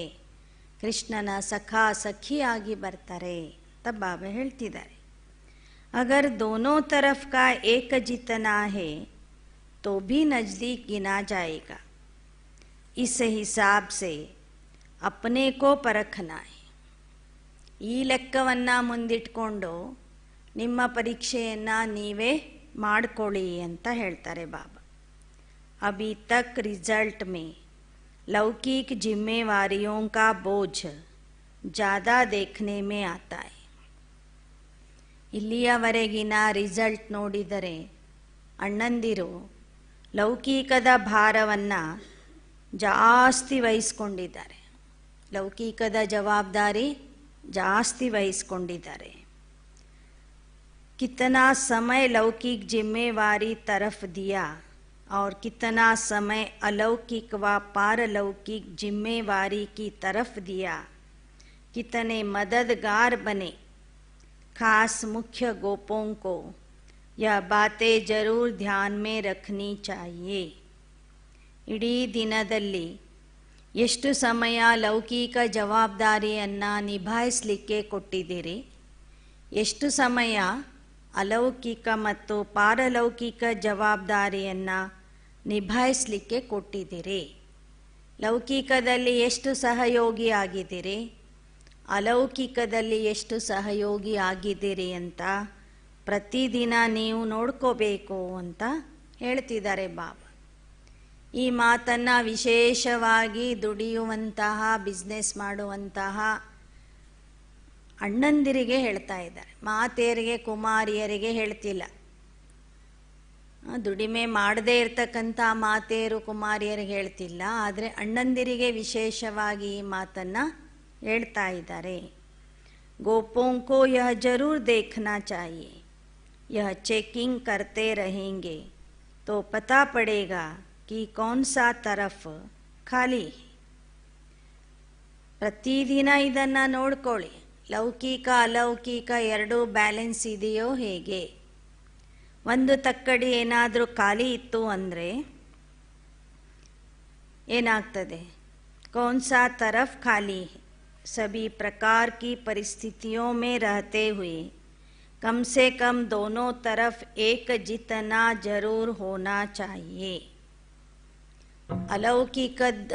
[SPEAKER 1] ಕೃಷ್ಣನ ಸಖಾ ಸಖಿಯಾಗಿ ಬರ್ತಾರೆ ಅಂತ ಬಾಬಾ ಹೇಳ್ತಿದ್ದಾರೆ. अगर दोनों तरफ का एक जितना है तो भी नज़दीक गिना जाएगा. इस हिसाब से अपने को परखना है. ಈ ಲೆಕ್ಕವನ್ನು ಮುಂದಿಟ್ಕೊಂಡು ನಿಮ್ಮ ಪರೀಕ್ಷೆಯನ್ನು ನೀವೇ ಮಾಡಿಕೊಳ್ಳಿ ಅಂತ ಹೇಳ್ತಾರೆ ಬಾಬಾ. अभी तक रिजल्ट में लौकिक जिम्मेवारियों का बोझ ज़्यादा देखने में आता है. ಇಲ್ಲಿಯವರೆಗಿನ ರಿಸಲ್ಟ್ ನೋಡಿದರೆ ಅಣ್ಣಂದಿರು ಲೌಕಿಕದ ಭಾರವನ್ನು ಜಾಸ್ತಿ ವಹಿಸ್ಕೊಂಡಿದ್ದಾರೆ, ಲೌಕಿಕದ ಜವಾಬ್ದಾರಿ ಜಾಸ್ತಿ ವಹಿಸ್ಕೊಂಡಿದ್ದಾರೆ. कितना समय लौकिक जिम्मेवारी तरफ दिया और कितना समय अलौकिक व पारलौकिक जिम्मेवारी की तरफ दिया, कितने मददगार बने. खास मुख्य गोपों को यह बातें जरूर ध्यान में रखनी चाहिए. ಇಡೀ ದಿನದಲ್ಲಿ ಎಷ್ಟು ಸಮಯ ಲೌಕಿಕ ಜವಾಬ್ದಾರಿಯನ್ನು ನಿಭಾಯಿಸಲಿಕ್ಕೆ ಕೊಟ್ಟಿದ್ದೀರಿ, ಎಷ್ಟು ಸಮಯ ಅಲೌಕಿಕ ಮತ್ತು ಪಾರಲೌಕಿಕ ಜವಾಬ್ದಾರಿಯನ್ನು ನಿಭಾಯಿಸಲಿಕ್ಕೆ ಕೊಟ್ಟಿದ್ದೀರಿ, ಲೌಕಿಕದಲ್ಲಿ ಎಷ್ಟು ಸಹಯೋಗಿ ಆಗಿದ್ದೀರಿ, ಅಲೌಕಿಕದಲ್ಲಿ ಎಷ್ಟು ಸಹಯೋಗಿ ಆಗಿದ್ದೀರಿ ಅಂತ ಪ್ರತಿದಿನ ನೀವು ನೋಡ್ಕೋಬೇಕು ಅಂತ ಹೇಳ್ತಿದ್ದಾರೆ ಬಾಬಾ. ಈ ಮಾತನ್ನು ವಿಶೇಷವಾಗಿ ದುಡಿಯುವಂತಹ ಬಿಸ್ನೆಸ್ ಮಾಡುವಂತಹ ಅಣ್ಣಂದಿರಿಗೆ ಹೇಳ್ತಾ ಇದ್ದಾರೆ, ಮಾತೆಯರಿಗೆ ಕುಮಾರಿಯರಿಗೆ ಹೇಳ್ತಿಲ್ಲ. ದುಡಿಮೆ ಮಾಡದೇ ಇರ್ತಕ್ಕಂಥ ಮಾತೆಯರು ಕುಮಾರಿಯರಿಗೆ ಹೇಳ್ತಿಲ್ಲ, ಆದರೆ ಅಣ್ಣಂದಿರಿಗೆ ವಿಶೇಷವಾಗಿ ಈ ಮಾತನ್ನು ಹೇಳ್ತಾ ಇದ್ದಾರೆ. गोपों को यह जरूर देखना चाहिए, यह चेकिंग करते रहेंगे तो पता पड़ेगा कि कौन सा तरफ ಖಾಲಿ. ಪ್ರತಿದಿನ ಇದನ್ನು ನೋಡ್ಕೊಳ್ಳಿ, ಲೌಕಿಕ ಅಲೌಕಿಕ ಎರಡೂ ಬ್ಯಾಲೆನ್ಸ್ ಇದೆಯೋ ಹೇಗೆ. ಒಂದು ತಕ್ಕಡಿ ಏನಾದರೂ ಖಾಲಿ ಇತ್ತು ಅಂದರೆ ಏನಾಗ್ತದೆ, कौन सा तरफ खाली है. सभी प्रकार की परिस्थितियों में रहते हुए कम से कम दोनों तरफ एक जितना जरूर होना चाहिए. ಅಲೌಕಿಕದ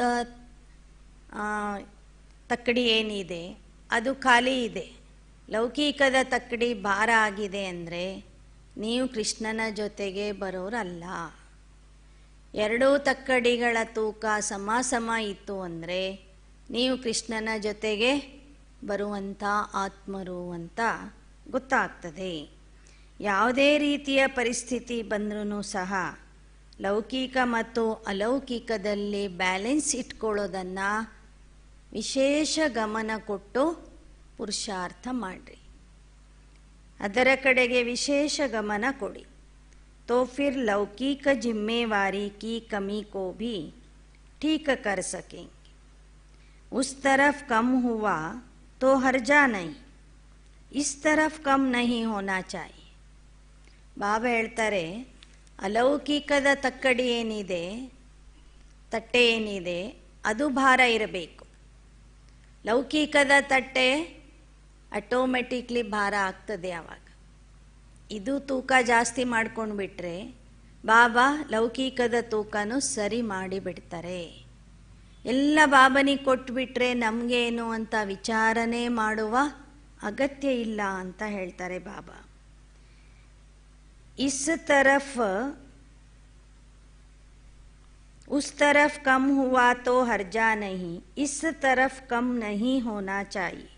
[SPEAKER 1] ತಕ್ಕಡಿ ಏನಿದೆ ಅದು ಖಾಲಿ ಇದೆ, ಲೌಕಿಕದ ತಕ್ಕಡಿ ಭಾರ ಆಗಿದೆ ಅಂದರೆ ನೀವು ಕೃಷ್ಣನ ಜೊತೆಗೆ ಬರೋರಲ್ಲ. ಎರಡೂ ತಕ್ಕಡಿಗಳ ತೂಕ ಸಮ ಸಮ ಇತ್ತು ಅಂದರೆ ನೀವು ಕೃಷ್ಣನ ಜೊತೆಗೆ ಬರುವಂಥ ಆತ್ಮರು ಅಂತ ಗೊತ್ತಾಗ್ತದೆ. ಯಾವುದೇ ರೀತಿಯ ಪರಿಸ್ಥಿತಿ ಬಂದ್ರೂ ಸಹ ಲೌಕಿಕ ಮತ್ತು ಅಲೌಕಿಕದಲ್ಲಿ ಬ್ಯಾಲೆನ್ಸ್ ಇಟ್ಕೊಳ್ಳೋದನ್ನು ವಿಶೇಷ ಗಮನ ಕೊಟ್ಟು ಪುರುಷಾರ್ಥ ಮಾಡಿರಿ, ಅದರ ಕಡೆಗೆ ವಿಶೇಷ ಗಮನ ಕೊಡಿ. तो फिर लौकिक जिम्मेवारी की कमी को भी ठीक कर सकेंगे. उस तरफ कम हुआ तो हर्जा नहीं, इस तरफ कम नहीं होना चाहिए. ಬಾಬಾ ಹೇಳ್ತಾರೆ, ಅಲೌಕಿಕದ ತಕ್ಕಡಿ ಏನಿದೆ, ತಟ್ಟೆ ಏನಿದೆ, ಅದು ಭಾರ ಇರಬೇಕು. ಲೌಕಿಕದ ತಟ್ಟೆ ಆಟೋಮೆಟಿಕ್ಲಿ ಭಾರ ಆಗ್ತದೆ. ಆವಾಗ ಇದು ತೂಕ ಜಾಸ್ತಿ ಮಾಡ್ಕೊಂಡು ಬಿಟ್ರೆ ಬಾಬಾ ಲೌಕಿಕದ ತೂಕನೂ ಸರಿ ಮಾಡಿಬಿಡ್ತಾರೆ. ಎಲ್ಲ ಬಾಬನಿಗೆ ಕೊಟ್ಬಿಟ್ರೆ ನಮಗೇನು ಅಂತ ವಿಚಾರನೆ ಮಾಡುವ ಅಗತ್ಯ ಇಲ್ಲ ಅಂತ ಹೇಳ್ತಾರೆ ಬಾಬಾ. इस तरफ उस तरफ कम हुआ तो हर्जा नहीं, इस तरफ कम नहीं होना चाहिए.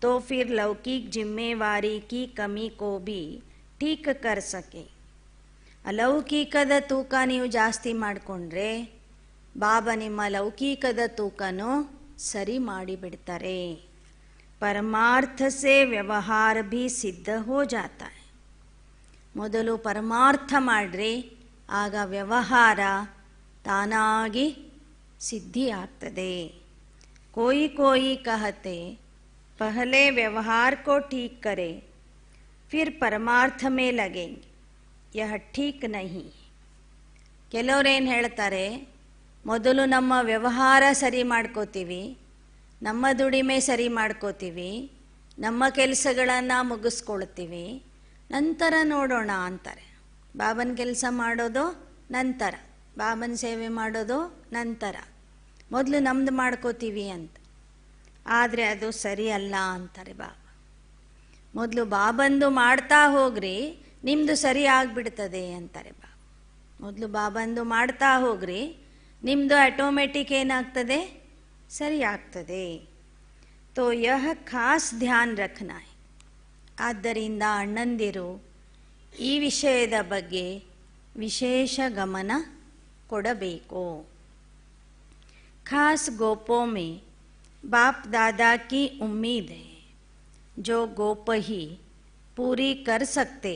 [SPEAKER 1] तो फिर लौकिक जिम्मेवारी की कमी को भी ठीक कर सके. ಅಲೌಕಿಕದ ತೂಕ ನೀವು ಜಾಸ್ತಿ ಮಾಡಿಕೊಂಡ್ರೆ ಬಾಬಾ ನಿಮ್ಮ ಲೌಕಿಕದ ತೂಕನೂ ಸರಿ ಮಾಡಿಬಿಡ್ತಾರೆ. ಪರಮಾರ್ಥ ಸೆ ವ್ಯವಹಾರ ಭಿ ಸಿದ್ಧ ಹೋ ಜಾತ ಹೈ. ಮೊದಲು ಪರಮಾರ್ಥ ಮಾಡ್ರಿ, ಆಗ ವ್ಯವಹಾರ ತಾನಾಗಿ ಸಿದ್ಧಿ ಆಗ್ತದೆ. ಕೋಯಿ ಕೋಯಿ ಕಹತೆ पहले व्यवहार को ठीक करे फिर परमार्थ में लगेंगे, यह ठीक नहीं. ಕೆಲವರೇನು ಹೇಳ್ತಾರೆ, ಮೊದಲು ನಮ್ಮ ವ್ಯವಹಾರ ಸರಿ ಮಾಡ್ಕೋತೀವಿ, ನಮ್ಮ ದುಡಿಮೆ ಸರಿ ಮಾಡ್ಕೋತೀವಿ, ನಮ್ಮ ಕೆಲಸಗಳನ್ನು ಮುಗಿಸ್ಕೊಳ್ತೀವಿ, ನಂತರ ನೋಡೋಣ ಅಂತಾರೆ. ಬಾಬನ ಕೆಲಸ ಮಾಡೋದು ನಂತರ, ಬಾಬನ ಸೇವೆ ಮಾಡೋದು ನಂತರ, ಮೊದಲು ನಮ್ದು ಮಾಡ್ಕೋತೀವಿ ಅಂತ. ಆದರೆ ಅದು ಸರಿ ಅಲ್ಲ ಅಂತಾರೆ ಬಾಬಾ. ಮೊದಲು ಬಾಬಂದು ಮಾಡ್ತಾ ಹೋಗ್ರಿ, ನಿಮ್ಮದು ಸರಿ ಆಗಿಬಿಡ್ತದೆ ಅಂತಾರೆ ಬಾಬಾ. ಮೊದಲು ಬಾಬಂದು ಮಾಡ್ತಾ ಹೋಗ್ರಿ, ನಿಮ್ಮದು ಆಟೋಮೆಟಿಕ್ ಏನಾಗ್ತದೆ, ಸರಿ ಆಗ್ತದೆ. ತೋ ಯಹ ಖಾಸ್ ಧ್ಯಾನ್ ರಖನಾ ಹೈ. ಆದ್ದರಿಂದ ಅಣ್ಣಂದಿರು ಈ ವಿಷಯದ ಬಗ್ಗೆ ವಿಶೇಷ ಗಮನ ಕೊಡಬೇಕು. ಖಾಸ್ ಗೋಪೋ ಮೇ बाप दादा की उम्मीद है, जो गोप ही पूरी कर सकते,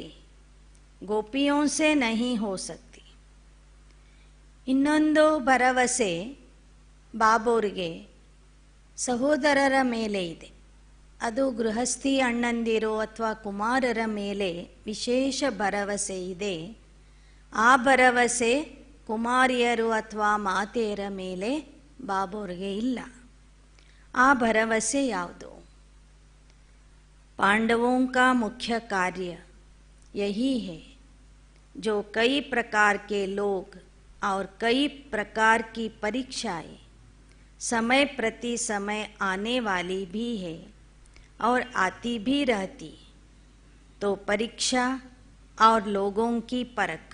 [SPEAKER 1] गोपियों से नहीं हो सकती. ಇನ್ನೊಂದು ಭರವಸೆ ಬಾಬೋರಿಗೆ ಸಹೋದರರ ಮೇಲೆ ಇದೆ. ಅದು ಗೃಹಸ್ಥಿ ಅಣ್ಣಂದಿರು ಅಥವಾ ಕುಮಾರರ ಮೇಲೆ ವಿಶೇಷ ಭರವಸೆ ಇದೆ. ಆ ಭರವಸೆ ಕುಮಾರಿಯರು ಅಥವಾ ಮಾತೆಯರ ಮೇಲೆ ಬಾಬೋರಿಗೆ ಇಲ್ಲ. ಆ ಭರವಸೆ ಯಾವುದು? पांडवों का मुख्य कार्य यही है, जो कई प्रकार के लोग और कई प्रकार की परीक्षाएं समय प्रति समय आने वाली भी है और आती भी रहती. तो परीक्षा और लोगों की परख,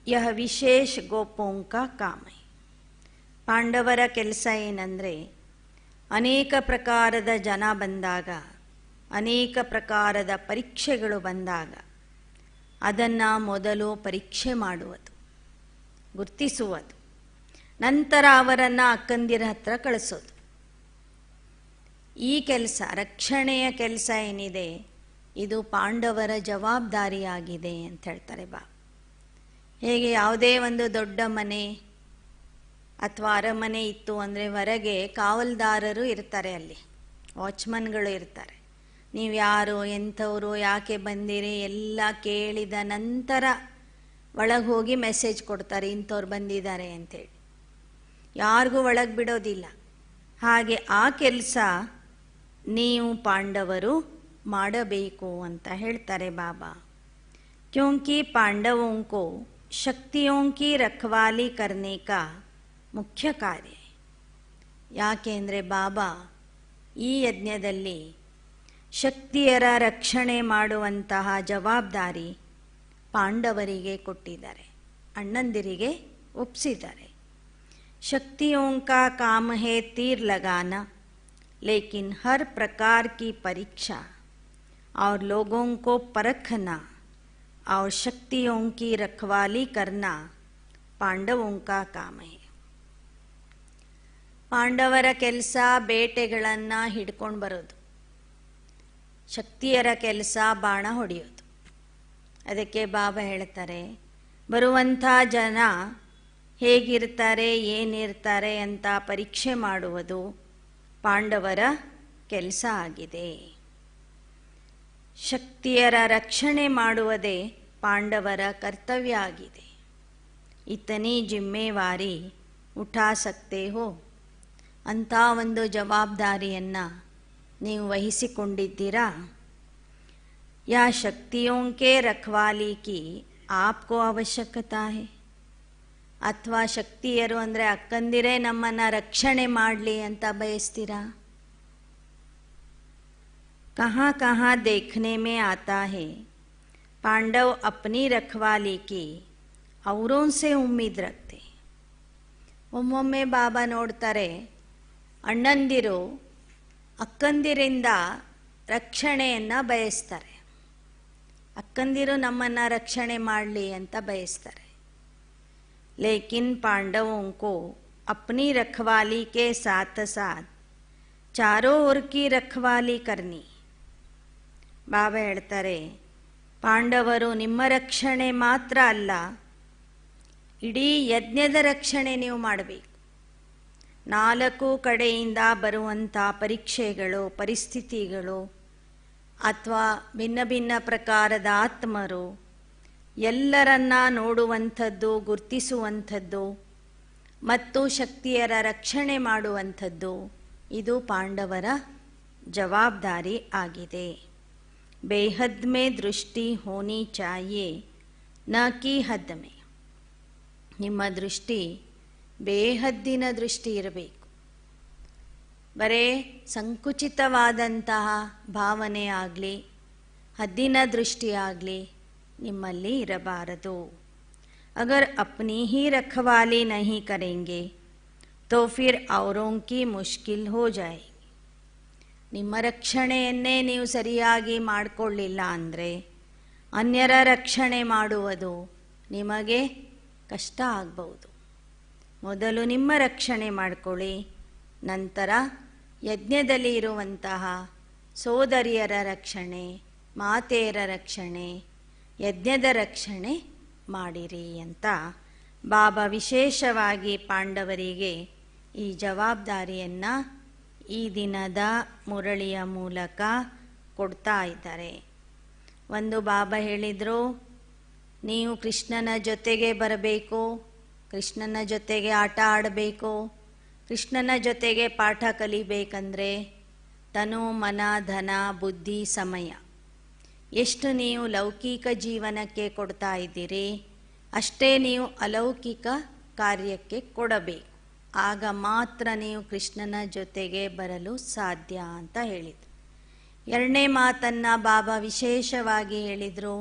[SPEAKER 1] यह विशेष गोपों का काम है. ಪಾಂಡವರ ಕೆಲಸ ಏನಂದರೆ, ಅನೇಕ ಪ್ರಕಾರದ ಜನ ಬಂದಾಗ, ಅನೇಕ ಪ್ರಕಾರದ ಪರೀಕ್ಷೆಗಳು ಬಂದಾಗ ಅದನ್ನು ಮೊದಲು ಪರೀಕ್ಷೆ ಮಾಡುವುದು, ಗುರ್ತಿಸುವುದು, ನಂತರ ಅವರನ್ನು ಅಕ್ಕಂದಿರ ಹತ್ರ ಕಳಿಸೋದು. ಈ ಕೆಲಸ, ರಕ್ಷಣೆಯ ಕೆಲಸ ಏನಿದೆ, ಇದು ಪಾಂಡವರ ಜವಾಬ್ದಾರಿಯಾಗಿದೆ ಅಂತ ಹೇಳ್ತಾರೆ ಬಾ. ಹೇಗೆ ಯಾವುದೇ ಒಂದು ದೊಡ್ಡ ಮನೆ ಅಥವಾ ಅರಮನೆ ಇತ್ತು ಅಂದರೆ ಹೊರಗೆ ಕಾವಲ್ದಾರರು ಇರ್ತಾರೆ, ಅಲ್ಲಿ ವಾಚ್ಮನ್ಗಳು ಇರ್ತಾರೆ. ನೀವು ಯಾರು, ಎಂಥವರು, ಯಾಕೆ ಬಂದಿರಿ ಎಲ್ಲ ಕೇಳಿದ ನಂತರ ಒಳಗೆ ಹೋಗಿ ಮೆಸೇಜ್ ಕೊಡ್ತಾರೆ, ಇಂಥವ್ರು ಬಂದಿದ್ದಾರೆ ಅಂಥೇಳಿ. ಯಾರಿಗೂ ಒಳಗೆ ಬಿಡೋದಿಲ್ಲ. ಹಾಗೆ ಆ ಕೆಲಸ ನೀವು ಪಾಂಡವರು ಮಾಡಬೇಕು ಅಂತ ಹೇಳ್ತಾರೆ ಬಾಬಾ. ಕ್ಯೋಂಕಿ ಪಾಂಡವೋಂ ಕೋ ಶಕ್ತಿಯೋಂ ಕಿ ರಖವಾಲಿ ಕರ್ನೆ ಕಾ ಮುಖ್ಯ ಕಾರ್ಯ. ಯಾಕೆಂದರೆ ಬಾಬಾ ಈ ಯಜ್ಞದಲ್ಲಿ ಶಕ್ತಿಯರ ರಕ್ಷಣೆ ಮಾಡುವಂತಹ ಜವಾಬ್ದಾರಿ ಪಾಂಡವರಿಗೆ ಕೊಟ್ಟಿದ್ದಾರೆ. ಅಣ್ಣಂದಿರಿಗೆ ಒಪ್ಪಿಸಿದ್ದಾರೆ. शक्तियों का काम है तीर लगाना, लेकिन हर प्रकार की परीक्षा और लोगों को परखना और शक्तियों की रखवाली करना पांडवों का काम है. ಪಾಂಡವರ ಕೆಲಸ ಬೇಟೆಗಳನ್ನು ಹಿಡ್ಕೊಂಡು ಬರೋದು, ಶಕ್ತಿಯರ ಕೆಲಸ ಬಾಣ ಹೊಡೆಯೋದು. ಅದಕ್ಕೆ ಬಾಬಾ ಹೇಳ್ತಾರೆ, ಬರುವಂಥ ಜನ ಹೇಗಿರ್ತಾರೆ ಏನಿರ್ತಾರೆ ಅಂತ ಪರೀಕ್ಷೆ ಮಾಡುವುದು ಪಾಂಡವರ ಕೆಲಸ ಆಗಿದೆ. ಶಕ್ತಿಯರ ರಕ್ಷಣೆ ಮಾಡುವುದೇ ಪಾಂಡವರ ಕರ್ತವ್ಯ ಆಗಿದೆ. ಇತನಿ ಜಿಮ್ಮೇವಾರಿ ಉಠಾ ಸಕ್ತೆ ಹೋ, ಅಂಥ ಒಂದು ಜವಾಬ್ದಾರಿಯನ್ನು ನೀವು ವಹಿಸಿಕೊಂಡಿದ್ದೀರಾ. ಯಾ ಶಕ್ತಿಯೋं के रखवाली की आपको आवश्यकता है, ಅಥವಾ ಶಕ್ತಿಯರು ಅಂದರೆ ಅಕ್ಕಂದಿರೇ ನಮ್ಮನ್ನು ರಕ್ಷಣೆ ಮಾಡಲಿ ಅಂತ ಬಯಸ್ತೀರಾ. कहाँ कहाँ देखने में आता है पांडव अपनी रखवाली की औरों से उम्मीद रखते. ಒಮ್ಮೊಮ್ಮೆ ಬಾಬಾ ನೋಡ್ತಾರೆ, ಅಣ್ಣಂದಿರು ಅಕ್ಕಂದಿರಿಂದ ರಕ್ಷಣೆಯನ್ನು ಬಯಸ್ತಾರೆ, ಅಕ್ಕಂದಿರು ನಮ್ಮನ್ನು ರಕ್ಷಣೆ ಮಾಡಲಿ ಅಂತ ಬಯಸ್ತಾರೆ. लेकिन पांडवों को अपनी रखवाली के साथ साथ चारों ओर की रखवाली करनी. ಬಾಬಾ ಹೇಳ್ತಾರೆ, ಪಾಂಡವರು ನಿಮ್ಮ ರಕ್ಷಣೆ ಮಾತ್ರ ಅಲ್ಲ, ಇಡೀ ಯಜ್ಞದ ರಕ್ಷಣೆ ನೀವು ಮಾಡಬೇಕು. 4 ಕಡೆಯಿಂದ ಬರುವಂಥ ಪರೀಕ್ಷೆಗಳು, ಪರಿಸ್ಥಿತಿಗಳು ಅಥವಾ ಭಿನ್ನ ಭಿನ್ನ ಪ್ರಕಾರದ ಆತ್ಮರು ಎಲ್ಲರನ್ನ ನೋಡುವಂಥದ್ದು, ಗುರ್ತಿಸುವಂಥದ್ದು ಮತ್ತು ಶಕ್ತಿಯರ ರಕ್ಷಣೆ ಮಾಡುವಂಥದ್ದು ಇದು ಪಾಂಡವರ ಜವಾಬ್ದಾರಿ ಆಗಿದೆ. ಬೇಹದ್ ಮೇ ದೃಷ್ಟಿ ಹೋನಿ ಚಾಹಿಯೇ ನ ಕಿ ಹದ್ ಮೇ. ನಿಮ್ಮ ದೃಷ್ಟಿ ಬೇಹದ್ದಿನ ದೃಷ್ಟಿ ಇರಬೇಕು. ಬರೇ ಸಂಕುಚಿತವಾದಂತಹ ಭಾವನೆ ಆಗಲಿ, ಹದ್ದಿನ ದೃಷ್ಟಿ ಆಗಲಿ ನಿಮ್ಮಲ್ಲಿ ಇರಬಾರದು. अगर अपनी ही रखवाली नहीं करेंगे तो फिर औरों की मुश्किल हो जाएगी. ನಿಮ್ಮ ರಕ್ಷಣೆಯನ್ನೇ ನೀವು ಸರಿಯಾಗಿ ಮಾಡಿಕೊಳ್ಳಿಲ್ಲ ಅಂದರೆ ಅನ್ಯರ ರಕ್ಷಣೆ ಮಾಡುವುದು ನಿಮಗೆ ಕಷ್ಟ ಆಗಬಹುದು. ಮೊದಲು ನಿಮ್ಮ ರಕ್ಷಣೆ ಮಾಡಿಕೊಳ್ಳಿ, ನಂತರ ಯಜ್ಞದಲ್ಲಿ ಇರುವಂತಹ ಸೋದರಿಯರ ರಕ್ಷಣೆ, ಮಾತೆಯರ ರಕ್ಷಣೆ, ಯಜ್ಞದ ರಕ್ಷಣೆ ಮಾಡಿರಿ ಅಂತ ಬಾಬಾ ವಿಶೇಷವಾಗಿ ಪಾಂಡವರಿಗೆ ಈ ಜವಾಬ್ದಾರಿಯನ್ನು ಈ ದಿನದ ಮುರಳಿಯ ಮೂಲಕ ಕೊಡ್ತಾ ಇದ್ದಾರೆ. ಒಂದು ಬಾಬಾ ಹೇಳಿದರು, ನೀವು ಕೃಷ್ಣನ ಜೊತೆಗೆ ಬರಬೇಕು, ಕೃಷ್ಣನ ಜೊತೆಗೆ ಆಟ ಆಡಬೇಕು, ಕೃಷ್ಣನ ಜೊತೆಗೆ ಪಾಠ ಕಲಿಬೇಕಂದ್ರೆ ತನು, ಮನ, ಧನ, ಬುದ್ಧಿ, ಸಮಯ ಎಷ್ಟು ನೀವು ಲೌಕಿಕ ಜೀವನಕ್ಕೆ ಕೊಡ್ತಾ ಇದ್ದೀರಿ ಅಷ್ಟೇ ನೀವು ಅಲೌಕಿಕ ಕಾರ್ಯಕ್ಕೆ ಕೊಡಬೇಕು. ಆಗ ಮಾತ್ರ ನೀವು ಕೃಷ್ಣನ ಜೊತೆಗೆ ಬರಲು ಸಾಧ್ಯ ಅಂತ ಹೇಳಿದರು. ಎರಡನೇ ಮಾತನ್ನು ಬಾಬಾ ವಿಶೇಷವಾಗಿ ಹೇಳಿದರು,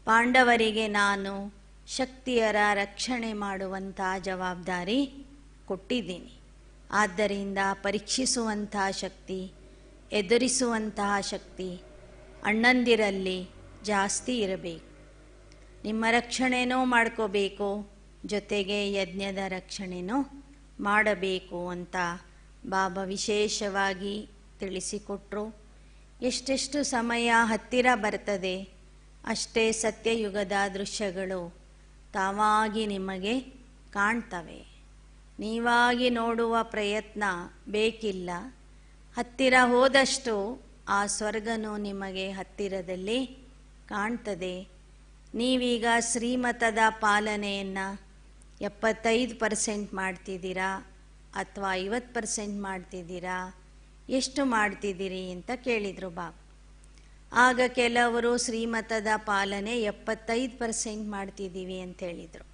[SPEAKER 1] ಪಾಂಡವರಿಗೆ ನಾನು ಶಕ್ತಿಯರ ರಕ್ಷಣೆ ಮಾಡುವಂಥ ಜವಾಬ್ದಾರಿ ಕೊಟ್ಟಿದ್ದೀನಿ. ಆದ್ದರಿಂದ ಪರೀಕ್ಷಿಸುವಂತಹ ಶಕ್ತಿ, ಎದುರಿಸುವಂತಹ ಶಕ್ತಿ ಅಣ್ಣಂದಿರಲ್ಲಿ ಜಾಸ್ತಿ ಇರಬೇಕು. ನಿಮ್ಮ ರಕ್ಷಣೆನೂ ಮಾಡ್ಕೋಬೇಕು, ಜೊತೆಗೆ ಯಜ್ಞದ ರಕ್ಷಣೆನೂ ಮಾಡಬೇಕು ಅಂತ ಬಾಬಾ ವಿಶೇಷವಾಗಿ ತಿಳಿಸಿಕೊಟ್ರು. ಎಷ್ಟೆಷ್ಟು ಸಮಯ ಹತ್ತಿರ ಬರ್ತದೆ ಅಷ್ಟೇ ಸತ್ಯಯುಗದ ದೃಶ್ಯಗಳು ತಾವಾಗಿ ನಿಮಗೆ ಕಾಣ್ತವೆ. ನೀವಾಗಿ ನೋಡುವ ಪ್ರಯತ್ನ ಬೇಕಿಲ್ಲ. ಹತ್ತಿರ ಹೋದಷ್ಟು ಆ ಸ್ವರ್ಗನೂ ನಿಮಗೆ ಹತ್ತಿರದಲ್ಲಿ ಕಾಣ್ತದೆ. ನೀವೀಗ ಶ್ರೀಮತದ ಪಾಲನೆಯನ್ನು 75% ಮಾಡ್ತಿದ್ದೀರಾ ಅಥವಾ 50% ಮಾಡ್ತಿದ್ದೀರಾ, ಎಷ್ಟು ಮಾಡ್ತಿದ್ದೀರಿ ಅಂತ ಕೇಳಿದರು ಬಾಬಾ. ಆಗ ಕೆಲವರು ಶ್ರೀಮತದ ಪಾಲನೆ 75% ಮಾಡ್ತಿದ್ದೀವಿ ಅಂತ ಹೇಳಿದರು.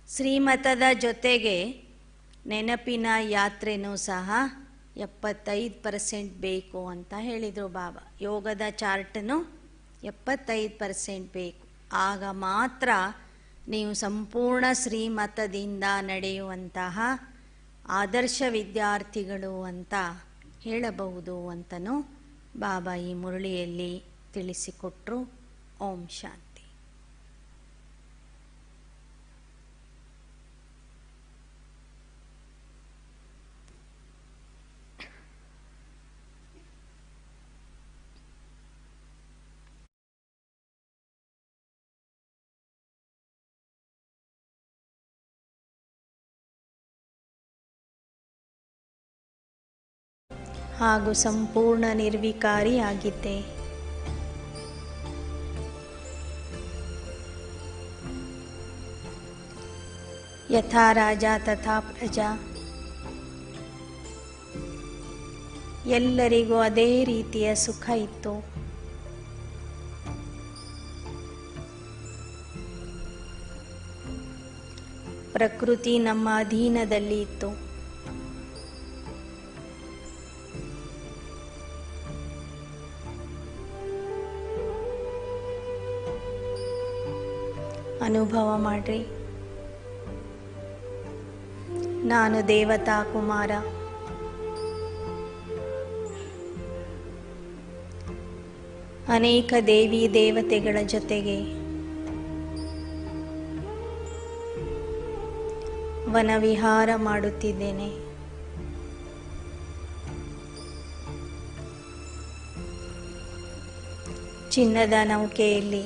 [SPEAKER 1] ಶ್ರೀಮತದ ಜೊತೆಗೆ ನೆನಪಿನ ಯಾತ್ರೆನೂ ಸಹ 75% ಬೇಕು ಅಂತ ಹೇಳಿದರು ಬಾಬಾ. ಯೋಗದ ಚಾರ್ಟನ್ನು 75% ಬೇಕು. ಆಗ ಮಾತ್ರ ನೀವು ಸಂಪೂರ್ಣ ಶ್ರೀಮತದಿಂದ ನಡೆಯುವಂತಹ ಆದರ್ಶ ವಿದ್ಯಾರ್ಥಿಗಳು ಅಂತ ಹೇಳಬಹುದು ಅಂತಲೂ ಬಾಬಾ ಈ ಮುರಳಿಯಲ್ಲಿ ತಿಳಿಸಿಕೊಟ್ರು. ಓಂ ಶಾಂತಿ. ಹಾಗೂ ಸಂಪೂರ್ಣ ನಿರ್ವಿಕಾರಿಯಾಗಿದ್ದೆ. ಯಥಾ ರಾಜ ತಥಾ ಪ್ರಜಾ, ಎಲ್ಲರಿಗೂ ಅದೇ ರೀತಿಯ ಸುಖ ಇತ್ತು. ಪ್ರಕೃತಿ ನಮ್ಮ ಅಧೀನದಲ್ಲಿ ಇತ್ತು. ಅನುಭವ ಮಾಡ್ರಿ, ನಾನು ದೇವತಾ ಕುಮಾರ, ಅನೇಕ ದೇವಿ ದೇವತೆಗಳ ಜೊತೆಗೆ ವನವಿಹಾರ ಮಾಡುತ್ತಿದ್ದೇನೆ. ಚಿನ್ನದ ನೌಕೆಯಲ್ಲಿ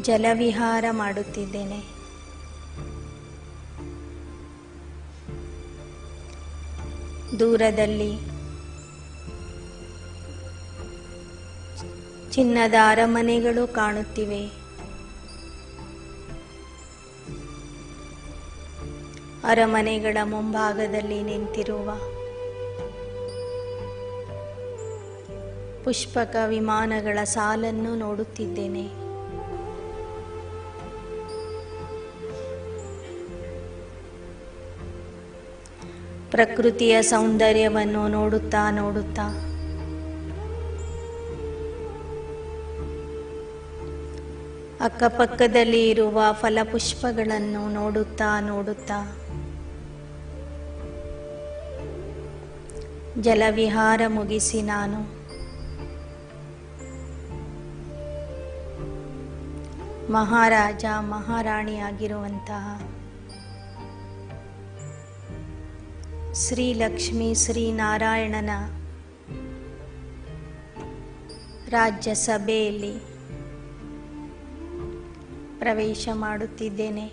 [SPEAKER 1] ಜಲವಿಹಾರ ಮಾಡುತ್ತಿದ್ದೇನೆ. ದೂರದಲ್ಲಿ ಚಿನ್ನದ ಅರಮನೆಗಳು ಕಾಣುತ್ತಿವೆ. ಅರಮನೆಗಳ ಮುಂಭಾಗದಲ್ಲಿ ನಿಂತಿರುವ ಪುಷ್ಪಕ ವಿಮಾನಗಳ ಸಾಲನ್ನು ನೋಡುತ್ತಿದ್ದೇನೆ. ಪ್ರಕೃತಿಯ ಸೌಂದರ್ಯವನ್ನು ನೋಡುತ್ತಾ ನೋಡುತ್ತಾ ಅಕ್ಕಪಕ್ಕದಲ್ಲಿ ಇರುವ ಫಲಪುಷ್ಪಗಳನ್ನು ನೋಡುತ್ತಾ ನೋಡುತ್ತಾ ಜಲವಿಹಾರ ಮುಗಿಸಿ ನಾನು ಮಹಾರಾಜ ಮಹಾರಾಣಿಯಾಗಿರುವಂತಹ ಶ್ರೀ ಲಕ್ಷ್ಮೀ ಶ್ರೀನಾರಾಯಣನ ರಾಜ್ಯಸಭೆಯಲ್ಲಿ ಪ್ರವೇಶ ಮಾಡುತ್ತಿದ್ದೇನೆ.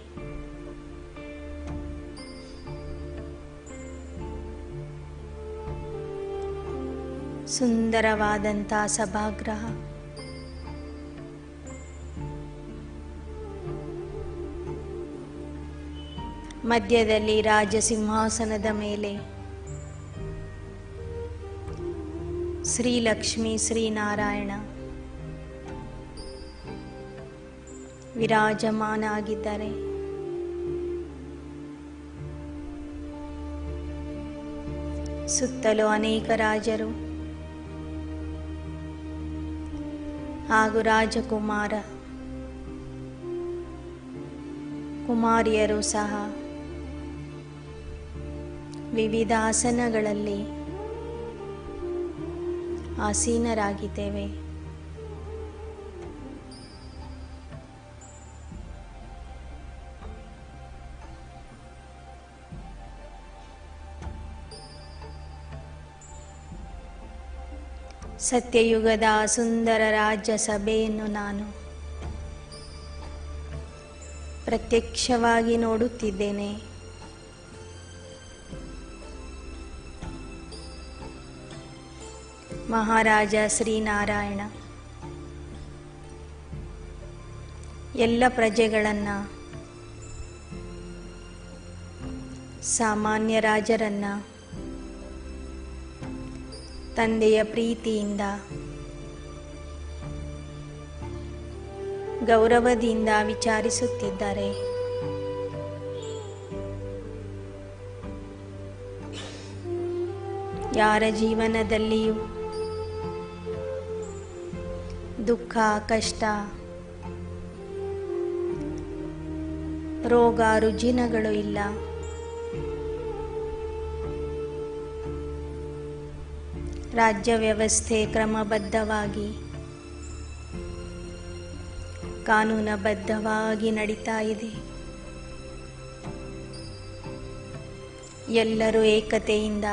[SPEAKER 1] ಸುಂದರವಾದಂಥ ಸಭಾಗೃಹ, ಮಧ್ಯದಲ್ಲಿ ರಾಜಸಿಂಹಾಸನದ ಮೇಲೆ ಶ್ರೀ ಲಕ್ಷ್ಮೀ ಶ್ರೀನಾರಾಯಣ ವಿರಾಜಮಾನ ಆಗಿದ್ದಾರೆ. ಸುತ್ತಲೂ ಅನೇಕ ರಾಜರು ಹಾಗೂ ರಾಜಕುಮಾರ ಕುಮಾರಿಯರು ಸಹ ವಿವಿಧ ಆಸನಗಳಲ್ಲಿ ಆಸೀನರಾಗಿದ್ದೇವೆ. ಸತ್ಯಯುಗದ ಸುಂದರ ರಾಜ್ಯ ಸಭೆಯನ್ನು ನಾನು ಪ್ರತ್ಯಕ್ಷವಾಗಿ ನೋಡುತ್ತಿದ್ದೇನೆ. ಮಹಾರಾಜ ಶ್ರೀನಾರಾಯಣ ಎಲ್ಲ ಪ್ರಜೆಗಳನ್ನು, ಸಾಮಾನ್ಯ ರಾಜರನ್ನು ತಂದೆಯ ಪ್ರೀತಿಯಿಂದ ಗೌರವದಿಂದ ವಿಚಾರಿಸುತ್ತಿದ್ದಾರೆ. ಯಾರ ಜೀವನದಲ್ಲಿಯೂ ದುಃಖ, ಕಷ್ಟ, ರೋಗ ರುಜಿನಗಳು ಇಲ್ಲ. ರಾಜ್ಯ ವ್ಯವಸ್ಥೆ ಕ್ರಮಬದ್ಧವಾಗಿ ಕಾನೂನುಬದ್ಧವಾಗಿ ನಡೀತಾ ಇದೆ. ಎಲ್ಲರೂ ಏಕತೆಯಿಂದ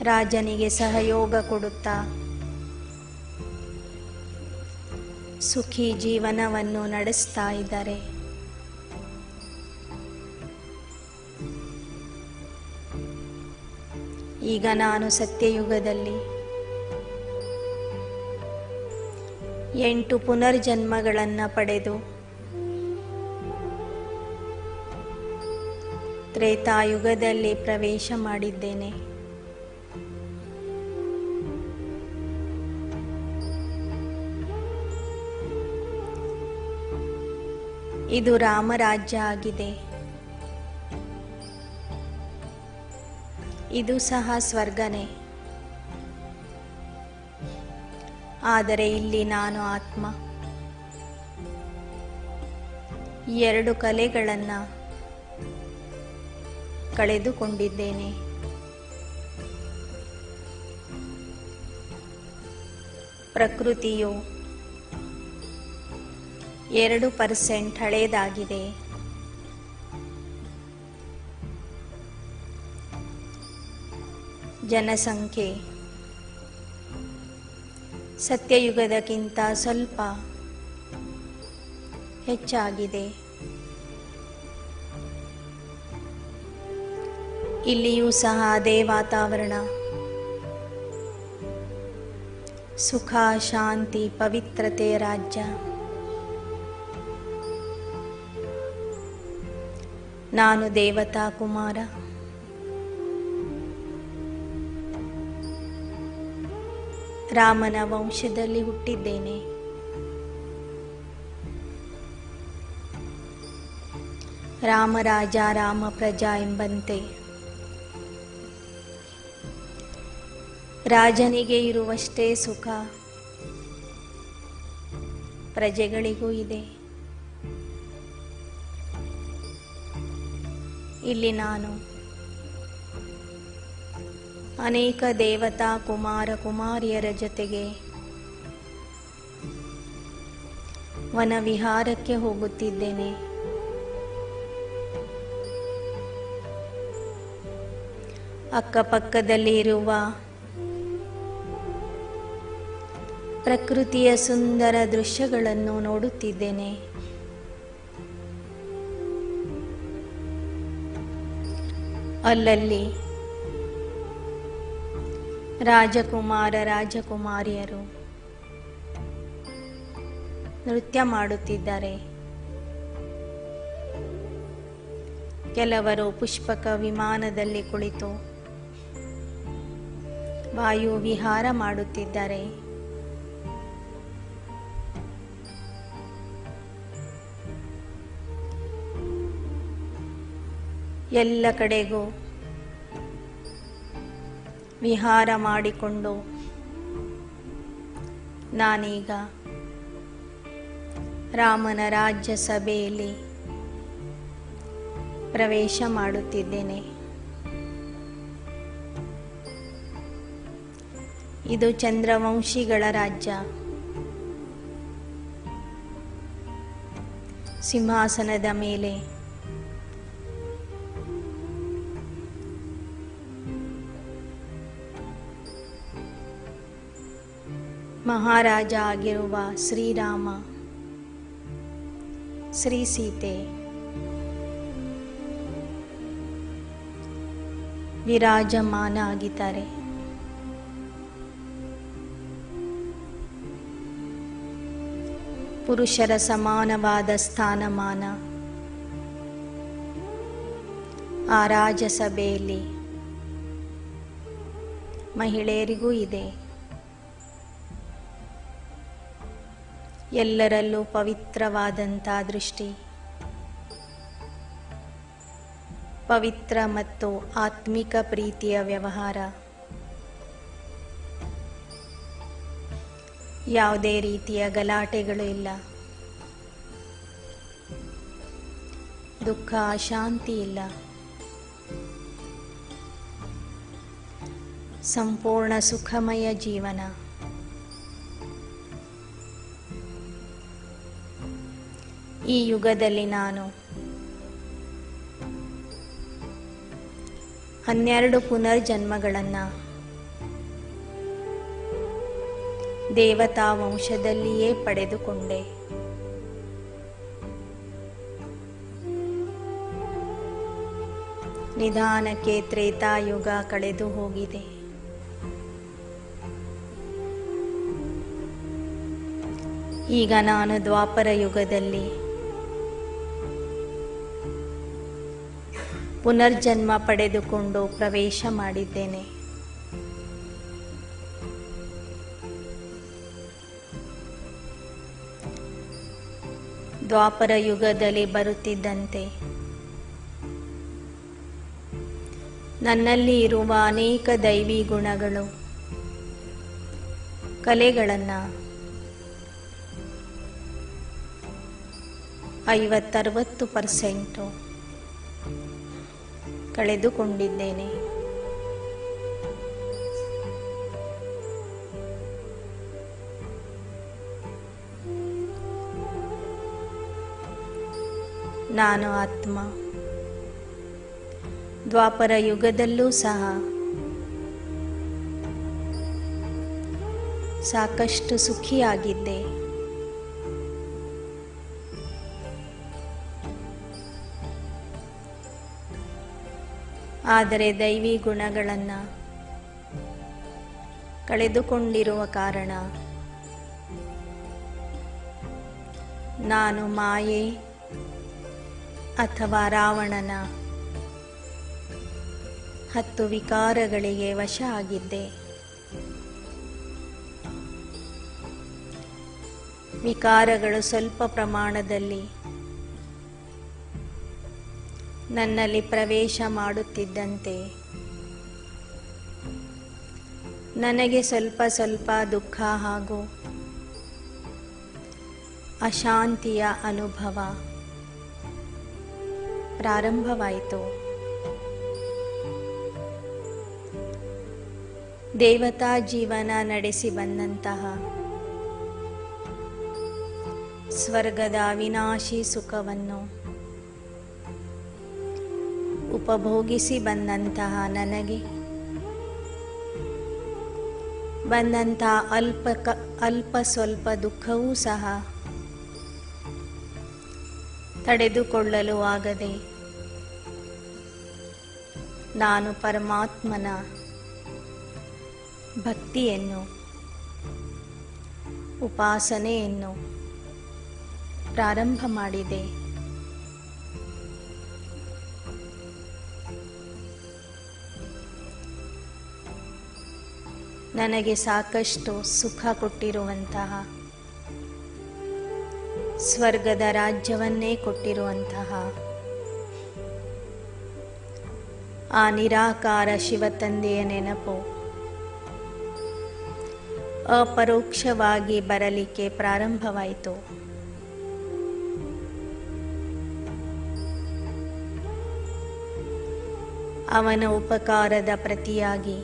[SPEAKER 1] ರಾಜನಿಗೆ ಸಹಯೋಗ ಕೊಡುತ್ತಾ ಸುಖಿ ಜೀವನವನ್ನು ನಡೆಸ್ತಾ ಇದ್ದಾರೆ. ಈಗ ನಾನು ಸತ್ಯಯುಗದಲ್ಲಿ 8 ಪುನರ್ಜನ್ಮಗಳನ್ನು ಪಡೆದು ತ್ರೇತಾಯುಗದಲ್ಲಿ ಪ್ರವೇಶ ಮಾಡಿದ್ದೇನೆ. ಇದು ರಾಮರಾಜ್ಯ ಆಗಿದೆ. ಇದು ಸಹ ಸ್ವರ್ಗನೇ. ಆದರೆ ಇಲ್ಲಿ ನಾನು ಆತ್ಮ 2 ಕಲೆಗಳನ್ನು ಕಳೆದುಕೊಂಡಿದ್ದೇನೆ. ಪ್ರಕೃತಿಯು 2% ಹಳೇದಾಗಿದೆ. ಜನಸಂಖ್ಯೆ ಸತ್ಯಯುಗದಕ್ಕಿಂತ ಸ್ವಲ್ಪ ಹೆಚ್ಚಾಗಿದೆ. ಇಲ್ಲಿಯೂ ಸಹ ಅದೇ ವಾತಾವರಣ, ಸುಖ, ಶಾಂತಿ, ಪವಿತ್ರತೆ ರಾಜ್ಯ. ನಾನು ದೇವತಾ ಕುಮಾರ. ರಾಮನ ವಂಶದಲ್ಲಿ ಹುಟ್ಟಿದ್ದೇನೆ. ರಾಮರಾಜ ರಾಮ ಪ್ರಜಾ ಎಂಬಂತೆ ರಾಜನಿಗೆ ಇರುವಷ್ಟೇ ಸುಖ ಪ್ರಜೆಗಳಿಗೂ ಇದೆ. ಇಲ್ಲಿ ನಾನು ಅನೇಕ ದೇವತಾ ಕುಮಾರ ಕುಮಾರಿಯರ ಜೊತೆಗೆ ವನವಿಹಾರಕ್ಕೆ ಹೋಗುತ್ತಿದ್ದೇನೆ. ಅಕ್ಕಪಕ್ಕದಲ್ಲಿ ಇರುವ ಪ್ರಕೃತಿಯ ಸುಂದರ ದೃಶ್ಯಗಳನ್ನು ನೋಡುತ್ತಿದ್ದೇನೆ. ಅಲ್ಲಲ್ಲಿ ರಾಜಕುಮಾರ ರಾಜಕುಮಾರಿಯರು ನೃತ್ಯ ಮಾಡುತ್ತಿದ್ದಾರೆ. ಕೆಲವರು ಪುಷ್ಪಕ ವಿಮಾನದಲ್ಲಿ ಕುಳಿತು ವಾಯು ವಿಹಾರ ಮಾಡುತ್ತಿದ್ದಾರೆ. ಎಲ್ಲ ಕಡೆಗೂ ವಿಹಾರ ಮಾಡಿಕೊಂಡು ನಾನೀಗ ರಾಮನ ರಾಜ್ಯ ಸಭೆಯಲ್ಲಿ ಪ್ರವೇಶ ಮಾಡುತ್ತಿದ್ದೇನೆ. ಇದು ಚಂದ್ರವಂಶಿಗಳ ರಾಜ್ಯ. ಸಿಂಹಾಸನದ ಮೇಲೆ ಮಹಾರಾಜ ಆಗಿರುವ ಶ್ರೀರಾಮ, ಶ್ರೀ ಸೀತೆ ವಿರಾಜಮಾನ ಆಗಿದ್ದಾರೆ. ಪುರುಷರ ಸಮಾನವಾದ ಸ್ಥಾನಮಾನ ಆ ರಾಜಸಭೆಯಲ್ಲಿ ಮಹಿಳೆಯರಿಗೂ ಇದೆ. ಎಲ್ಲರಲ್ಲೂ ಪವಿತ್ರವಾದಂಥ ದೃಷ್ಟಿ, ಪವಿತ್ರ ಮತ್ತು ಆತ್ಮಿಕ ಪ್ರೀತಿಯ ವ್ಯವಹಾರ. ಯಾವುದೇ ರೀತಿಯ ಗಲಾಟೆಗಳು ಇಲ್ಲ. ದುಃಖ ಅಶಾಂತಿ ಇಲ್ಲ. ಸಂಪೂರ್ಣ ಸುಖಮಯ ಜೀವನ. ಈ ಯುಗದಲ್ಲಿ ನಾನು 12 ಪುನರ್ಜನ್ಮಗಳನ್ನು ದೇವತಾ ವಂಶದಲ್ಲಿಯೇ ಪಡೆದುಕೊಂಡೆ. ನಿಧಾನಕ್ಕೆ ತ್ರೇತಾಯುಗ ಕಳೆದು ಹೋಗಿದೆ. ಈಗ ನಾನು ದ್ವಾಪರ ಯುಗದಲ್ಲಿ ಪುನರ್ಜನ್ಮ ಪಡೆದುಕೊಂಡು ಪ್ರವೇಶ ಮಾಡಿದ್ದೇನೆ. ದ್ವಾಪರ ಯುಗದಲ್ಲಿ ಬರುತ್ತಿದ್ದಂತೆ ನನ್ನಲ್ಲಿ ಇರುವ ಅನೇಕ ದೈವಿ ಗುಣಗಳು, ಕಲೆಗಳನ್ನು 50-60% ಕಳೆದುಕೊಂಡಿದ್ದೇನೆ. ನಾನು ಆತ್ಮ. ದ್ವಾಪರ ಯುಗದಲ್ಲೂ ಸಹ ಸಾಕಷ್ಟು ಸುಖಿಯಾಗಿದ್ದೆ. ಆದರೆ ದೈವಿ ಗುಣಗಳನ್ನು ಕಳೆದುಕೊಂಡಿರುವ ಕಾರಣ ನಾನು ಮಾಯೆ ಅಥವಾ ರಾವಣನ 10 ವಿಕಾರಗಳಿಗೆ ವಶ ಆಗಿದ್ದೆ. ವಿಕಾರಗಳು ಸ್ವಲ್ಪ ಪ್ರಮಾಣದಲ್ಲಿ ನನ್ನಲ್ಲಿ ಪ್ರವೇಶ ಮಾಡುತ್ತಿದ್ದಂತೆ ನನಗೆ ಸ್ವಲ್ಪ ಸ್ವಲ್ಪ ದುಃಖ ಹಾಗೂ ಅಶಾಂತಿಯ ಅನುಭವ ಪ್ರಾರಂಭವಾಯಿತು. ದೇವತಾ ಜೀವನ ನಡೆಸಿ ಬಂದಂತಹ ಸ್ವರ್ಗದ ಅವಿನಾಶಿ ಸುಖವನ್ನು ಉಪಭೋಗಿಸಿ ಬಂದಂತಹ ನನಗೆ ಬಂದಂತಹ ಅಲ್ಪ ಸ್ವಲ್ಪ ದುಃಖವೂ ಸಹ ತಡೆದುಕೊಳ್ಳಲು ಆಗದೆ ನಾನು ಪರಮಾತ್ಮನ ಭಕ್ತಿಯನ್ನು, ಉಪಾಸನೆಯನ್ನು ಪ್ರಾರಂಭ ಮಾಡಿದೆ. ನನಗೆ ಸಾಕಷ್ಟು ಸುಖ ಕೊಟ್ಟಿರುವಂತಹ, ಸ್ವರ್ಗದ ರಾಜ್ಯವನ್ನೇ ಕೊಟ್ಟಿರುವಂತಹ ಆ ನಿರಾಕಾರ ಶಿವತಂದೆಯ ನೆನಪು ಅಪರೋಕ್ಷವಾಗಿ ಬರಲಿಕ್ಕೆ ಪ್ರಾರಂಭವಾಯಿತು. ಅವನ ಉಪಕಾರದ ಪ್ರತಿಯಾಗಿ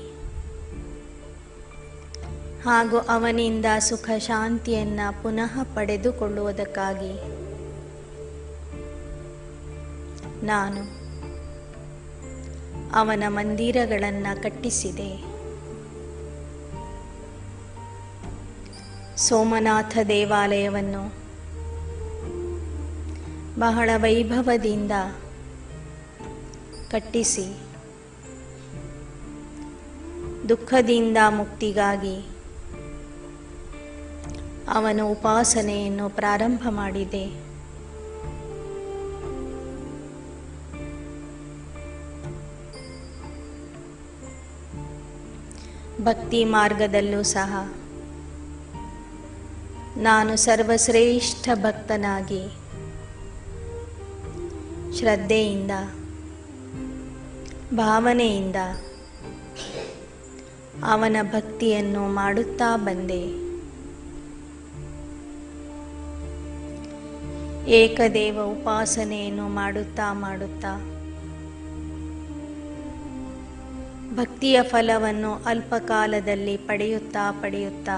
[SPEAKER 1] ಹಾಗೂ ಅವನಿಂದ ಸುಖ ಶಾಂತಿಯನ್ನು ಪುನಃ ಪಡೆದುಕೊಳ್ಳುವುದಕ್ಕಾಗಿ ನಾನು ಅವನ ಮಂದಿರಗಳನ್ನು ಕಟ್ಟಿಸಿದೆ. ಸೋಮನಾಥ ದೇವಾಲಯವನ್ನು ಬಹಳ ವೈಭವದಿಂದ ಕಟ್ಟಿಸಿ ದುಃಖದಿಂದ ಮುಕ್ತಿಗಾಗಿ ಅವನ ಉಪಾಸನೆಯನ್ನು ಪ್ರಾರಂಭ ಮಾಡಿದೆ. ಭಕ್ತಿ ಮಾರ್ಗದಲ್ಲೂ ಸಹ ನಾನು ಸರ್ವಶ್ರೇಷ್ಠ ಭಕ್ತನಾಗಿ ಶ್ರದ್ಧೆಯಿಂದ, ಭಾವನೆಯಿಂದ ಅವನ ಭಕ್ತಿಯನ್ನು ಮಾಡುತ್ತಾ ಬಂದೆ. ಏಕದೇವ ಉಪಾಸನೆಯನ್ನು ಮಾಡುತ್ತಾ ಮಾಡುತ್ತಾ ಭಕ್ತಿಯ ಫಲವನ್ನು ಅಲ್ಪಕಾಲದಲ್ಲಿ ಪಡೆಯುತ್ತಾ ಪಡೆಯುತ್ತಾ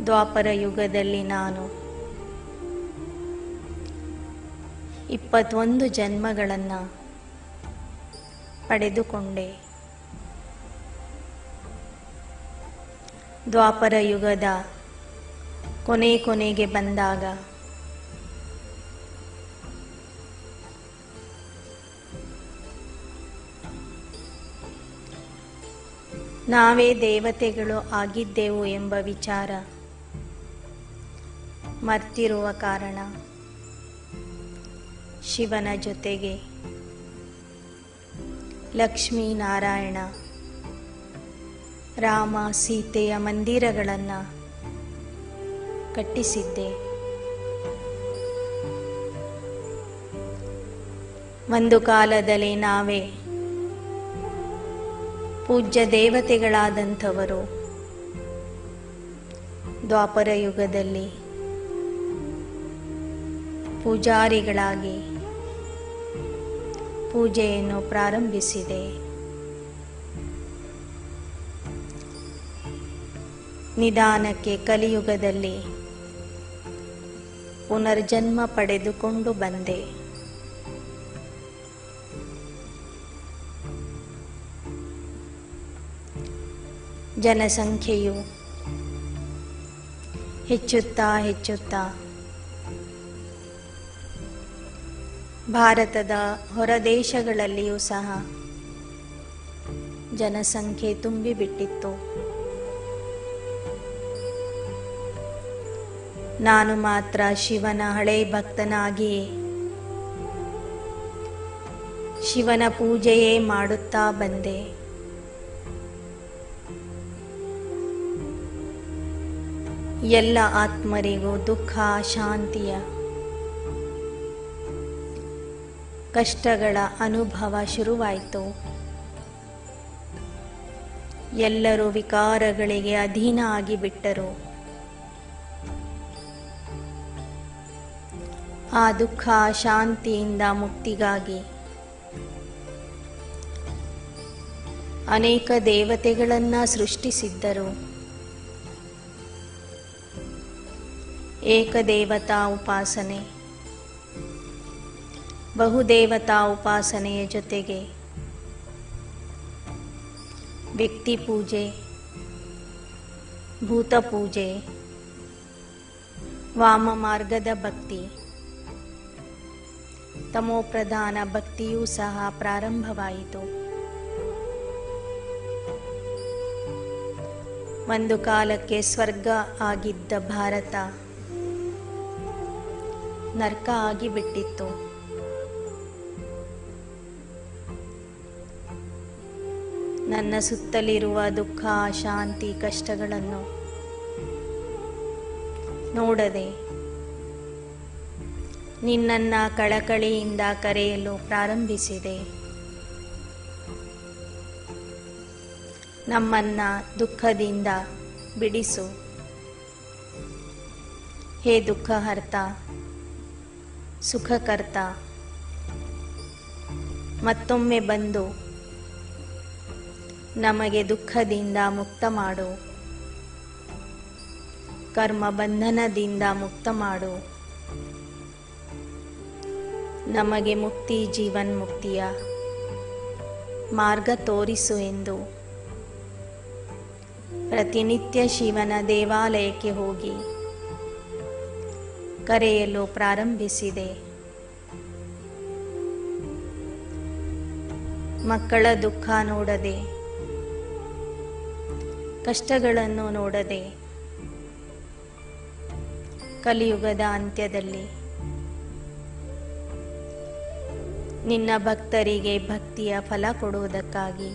[SPEAKER 1] ದ್ವಾಪರ ಯುಗದಲ್ಲಿ ನಾನು 21 ಜನ್ಮಗಳನ್ನು ಪಡೆದುಕೊಂಡೆ. ದ್ವಾಪರ ಯುಗದ ಕೊನೆಗೆ ಬಂದಾಗ ನಾವೇ ದೇವತೆಗಳು ಆಗಿದ್ದೆವು ಎಂಬ ವಿಚಾರ ಮರ್ತಿರುವ ಕಾರಣ ಶಿವನ ಜೊತೆಗೆ ಲಕ್ಷ್ಮೀನಾರಾಯಣ ರಾಮ ಸೀತೆಯ ಮಂದಿರಗಳನ್ನು ಕಟ್ಟಿಸಿದ್ದೆ. ಒಂದು ಕಾಲದಲ್ಲಿ ನಾವೇ ಪೂಜ್ಯ ದೇವತೆಗಳಾದಂಥವರು ದ್ವಾಪರ ಯುಗದಲ್ಲಿ ಪೂಜಾರಿಗಳಾಗಿ ಪೂಜೆಯನ್ನು ಪ್ರಾರಂಭಿಸಿದೆ. ನಿಧಾನಕ್ಕೆ ಕಲಿಯುಗದಲ್ಲಿ ಪುನರ್ಜನ್ಮ ಪಡೆದುಕೊಂಡು ಬಂದೆ. ಜನಸಂಖ್ಯೆಯು ಹೆಚ್ಚುತ್ತಾ ಭಾರತದ ಹೊರದೇಶಗಳಲ್ಲಿಯೂ ಸಹ ಜನಸಂಖ್ಯೆ ತುಂಬಿಬಿಟ್ಟಿತ್ತು. ನಾನು ಮಾತ್ರ ಶಿವನ ಹಳೆ ಭಕ್ತನಾಗಿಯೇ ಶಿವನ ಪೂಜೆಯೇ ಮಾಡುತ್ತಾ ಬಂದೆ. ಎಲ್ಲ ಆತ್ಮರಿಗೂ ದುಃಖ ಶಾಂತಿಯ ಕಷ್ಟಗಳ ಅನುಭವ ಶುರುವಾಯಿತು. ಎಲ್ಲರೂ ವಿಕಾರಗಳಿಗೆ ಅಧೀನ ಆಗಿಬಿಟ್ಟರು. ಆ ದುಃಖ ಶಾಂತಿಯಿಂದ ಮುಕ್ತಿಗಾಗಿ ಅನೇಕ ದೇವತೆಗಳನ್ನು ಸೃಷ್ಟಿಸಿದ್ದರು. ಏಕದೇವತಾ ಉಪಾಸನೆ, ಬಹುದೇವತಾ ಉಪಾಸನೆಯ ಜೊತೆಗೆ ವ್ಯಕ್ತಿ ಪೂಜೆ, ಭೂತ ಪೂಜೆ, ವಾಮ ಮಾರ್ಗದ ಭಕ್ತಿ, ತಮೋಪ್ರಧಾನ ಭಕ್ತಿಯೂ ಸಹ ಪ್ರಾರಂಭವಾಯಿತು. ಒಂದು ಕಾಲಕ್ಕೆ ಸ್ವರ್ಗ ಆಗಿದ್ದ ಭಾರತ ನರ್ಕ ಆಗಿಬಿಟ್ಟಿತ್ತು. ನನ್ನ ಸುತ್ತಲಿರುವ ದುಃಖ ಶಾಂತಿ ಕಷ್ಟಗಳನ್ನು ನೋಡದೆ ನಿನ್ನನ್ನು ಕಳಕಳಿಯಿಂದ ಕರೆಯಲು ಪ್ರಾರಂಭಿಸಿದೆ. ನಮ್ಮನ್ನ ದುಃಖದಿಂದ ಬಿಡಿಸು ಹೇ ದುಃಖಹರ್ತ, ಸುಖಕರ್ತ. ಮತ್ತೊಮ್ಮೆ ಬಂದು ನಮಗೆ ದುಃಖದಿಂದ ಮುಕ್ತ ಮಾಡು, ಕರ್ಮ ಬಂಧನದಿಂದ ಮುಕ್ತ ಮಾಡು. ನಮಗೆ ಮುಕ್ತಿ ಜೀವನ್ಮುಕ್ತಿಯ ಮಾರ್ಗ ತೋರಿಸು ಎಂದು ಪ್ರತಿನಿತ್ಯ ಶಿವನ ದೇವಾಲಯಕ್ಕೆ ಹೋಗಿ ಕರೆಯಲು ಪ್ರಾರಂಭಿಸಿದೆ. ಮಕ್ಕಳ ದುಃಖ ನೋಡದೆ, ಕಷ್ಟಗಳನ್ನು ನೋಡದೆ, ಕಲಿಯುಗದ ಅಂತ್ಯದಲ್ಲಿ ನಿನ್ನ ಭಕ್ತರಿಗೆ ಭಕ್ತಿಯ ಫಲ ಕೊಡುವುದಕ್ಕಾಗಿ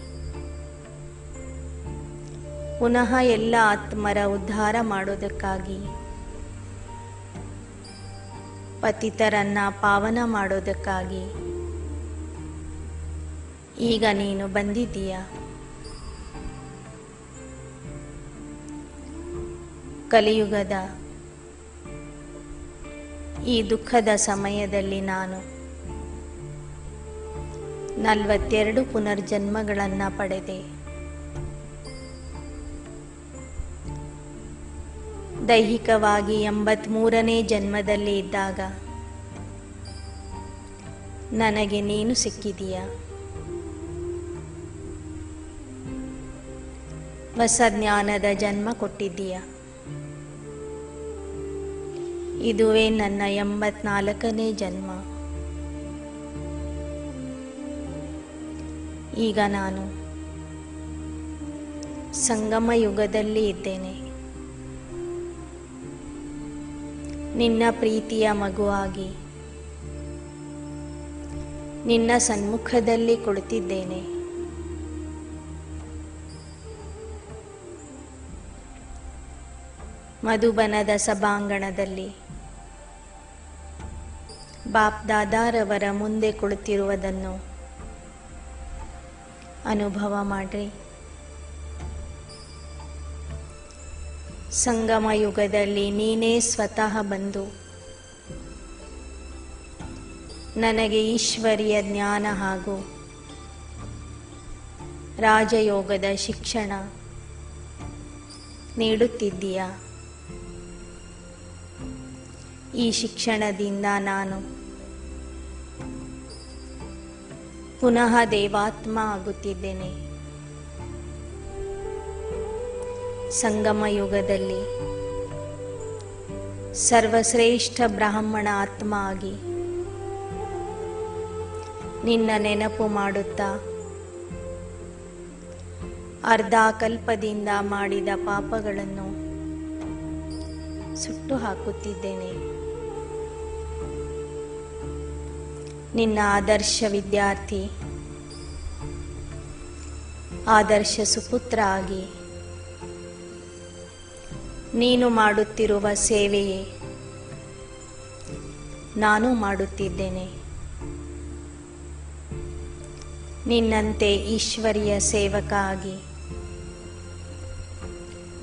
[SPEAKER 1] ಪುನಃ ಎಲ್ಲ ಆತ್ಮರ ಉದ್ಧಾರ ಮಾಡುವುದಕ್ಕಾಗಿ, ಪತಿತರನ್ನ ಪಾವನ ಮಾಡೋದಕ್ಕಾಗಿ ಈಗ ನೀನು ಬಂದಿದ್ದೀಯ. ಕಲಿಯುಗದ ಈ ದುಃಖದ ಸಮಯದಲ್ಲಿ ನಾನು 42 ಪುನರ್ಜನ್ಮಗಳನ್ನು ಪಡೆದೆ. ದೈಹಿಕವಾಗಿ 83ನೇ ಜನ್ಮದಲ್ಲಿ ಇದ್ದಾಗ ನನಗೆ ನೀನು ಸಿಕ್ಕಿದೀಯ. ಹೊಸ ಜ್ಞಾನದ ಜನ್ಮ ಕೊಟ್ಟಿದ್ದೀಯ. ಇದುವೇ ನನ್ನ 84ನೇ ಜನ್ಮ. ಈಗ ನಾನು ಸಂಗಮ ಯುಗದಲ್ಲಿ ಇದ್ದೇನೆ. ನಿನ್ನ ಪ್ರೀತಿಯ ಮಗುವಾಗಿ ನಿನ್ನ ಸನ್ಮುಖದಲ್ಲಿ ಕುಳಿತಿದ್ದೇನೆ. ಮಧುಬನದ ಸಭಾಂಗಣದಲ್ಲಿ ಬಾಪ್ ದಾದಾರವರ ಮುಂದೆ ಕುಳಿತಿರುವುದನ್ನು ಅನುಭವ ಮಾಡ್ರಿ. ಸಂಗಮ ಯುಗದಲ್ಲಿ ನೀನೇ ಸ್ವತಃ ಬಂದು ನನಗೆ ಈಶ್ವರಿಯ ಜ್ಞಾನ ಹಾಗೂ ರಾಜಯೋಗದ ಶಿಕ್ಷಣ ನೀಡುತ್ತಿದ್ದೀಯ. ಈ ಶಿಕ್ಷಣದಿಂದ ನಾನು ಪುನಃ ದೇವಾತ್ಮ ಆಗುತ್ತಿದ್ದೇನೆ. ಸಂಗಮ ಯುಗದಲ್ಲಿ ಸರ್ವಶ್ರೇಷ್ಠ ಬ್ರಾಹ್ಮಣ ಆತ್ಮ ಆಗಿ ನಿನ್ನ ನೆನಪು ಮಾಡುತ್ತಾ ಅರ್ಧ ಕಲ್ಪದಿಂದ ಮಾಡಿದ ಪಾಪಗಳನ್ನು ಸುಟ್ಟು ಹಾಕುತ್ತಿದ್ದೇನೆ. ನಿನ್ನ ಆದರ್ಶ ವಿದ್ಯಾರ್ಥಿ, ಆದರ್ಶ ಸುಪುತ್ರ ಆಗಿ ನೀನು ಮಾಡುತ್ತಿರುವ ಸೇವೆಯೇ ನಾನು ಮಾಡುತ್ತಿದ್ದೇನೆ. ನಿನ್ನಂತೆ ಈಶ್ವರಿಯ ಸೇವಕ ಆಗಿ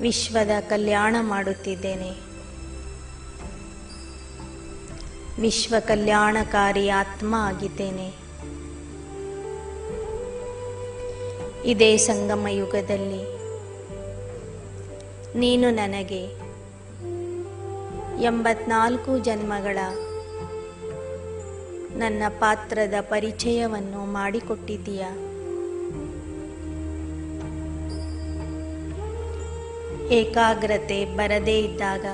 [SPEAKER 1] ವಿಶ್ವದ ಕಲ್ಯಾಣ ಮಾಡುತ್ತಿದ್ದೇನೆ. ವಿಶ್ವ ಕಲ್ಯಾಣಕಾರಿ ಆತ್ಮ ಆಗಿದ್ದೇನೆ. ಇದೇ ಸಂಗಮ ಯುಗದಲ್ಲಿ ನೀನು ನನಗೆ 84 ಜನ್ಮಗಳ ನನ್ನ ಪಾತ್ರದ ಪರಿಚಯವನ್ನು ಮಾಡಿಕೊಟ್ಟಿದ್ದೀಯ. ಏಕಾಗ್ರತೆ ಬರದೇ ಇದ್ದಾಗ,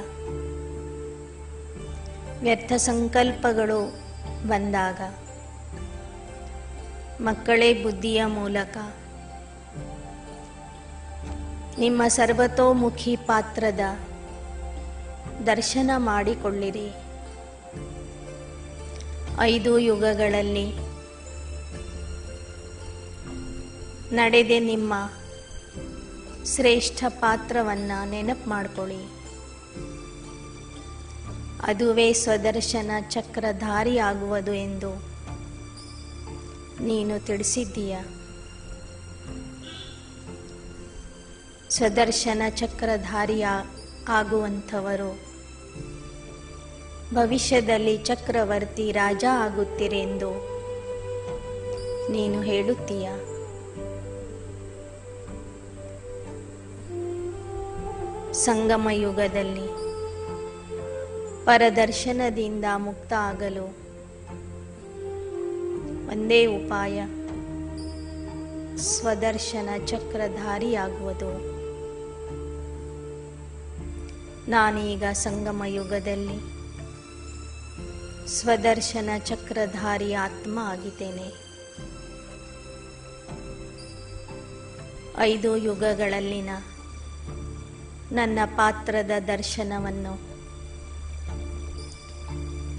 [SPEAKER 1] ವ್ಯರ್ಥ ಸಂಕಲ್ಪಗಳು ಬಂದಾಗ, ಮಕ್ಕಳೇ ಬುದ್ಧಿಯ ಮೂಲಕ ನಿಮ್ಮ ಸರ್ವತೋಮುಖಿ ಪಾತ್ರದ ದರ್ಶನ ಮಾಡಿಕೊಳ್ಳಿರಿ. 5 ಯುಗಗಳಲ್ಲಿ ನಡೆದೆ ನಿಮ್ಮ ಶ್ರೇಷ್ಠ ಪಾತ್ರವನ್ನು ನೆನಪು ಮಾಡಿಕೊಳ್ಳಿ. ಅದುವೇ ಸ್ವದರ್ಶನ ಚಕ್ರಧಾರಿ ಆಗುವುದು ಎಂದು ನೀನು ತಿಳಿಸಿದ್ದೀಯ. ಸ್ವದರ್ಶನ ಚಕ್ರಧಾರಿ ಆಗುವಂಥವರು ಭವಿಷ್ಯದಲ್ಲಿ ಚಕ್ರವರ್ತಿ ರಾಜ ಆಗುತ್ತೀರೆಂದು ನೀನು ಹೇಳುತ್ತೀಯ. ಸಂಗಮ ಯುಗದಲ್ಲಿ ಪರದರ್ಶನದಿಂದ ಮುಕ್ತ ಆಗಲು ಒಂದೇ ಉಪಾಯ, ಸ್ವದರ್ಶನ ಚಕ್ರಧಾರಿಯಾಗುವುದು. ನಾನೀಗ ಸಂಗಮ ಯುಗದಲ್ಲಿ ಸ್ವದರ್ಶನ ಚಕ್ರಧಾರಿ ಆತ್ಮ ಆಗಿದ್ದೇನೆ. 5 ಯುಗಗಳಲ್ಲಿನ ನನ್ನ ಪಾತ್ರದ ದರ್ಶನವನ್ನು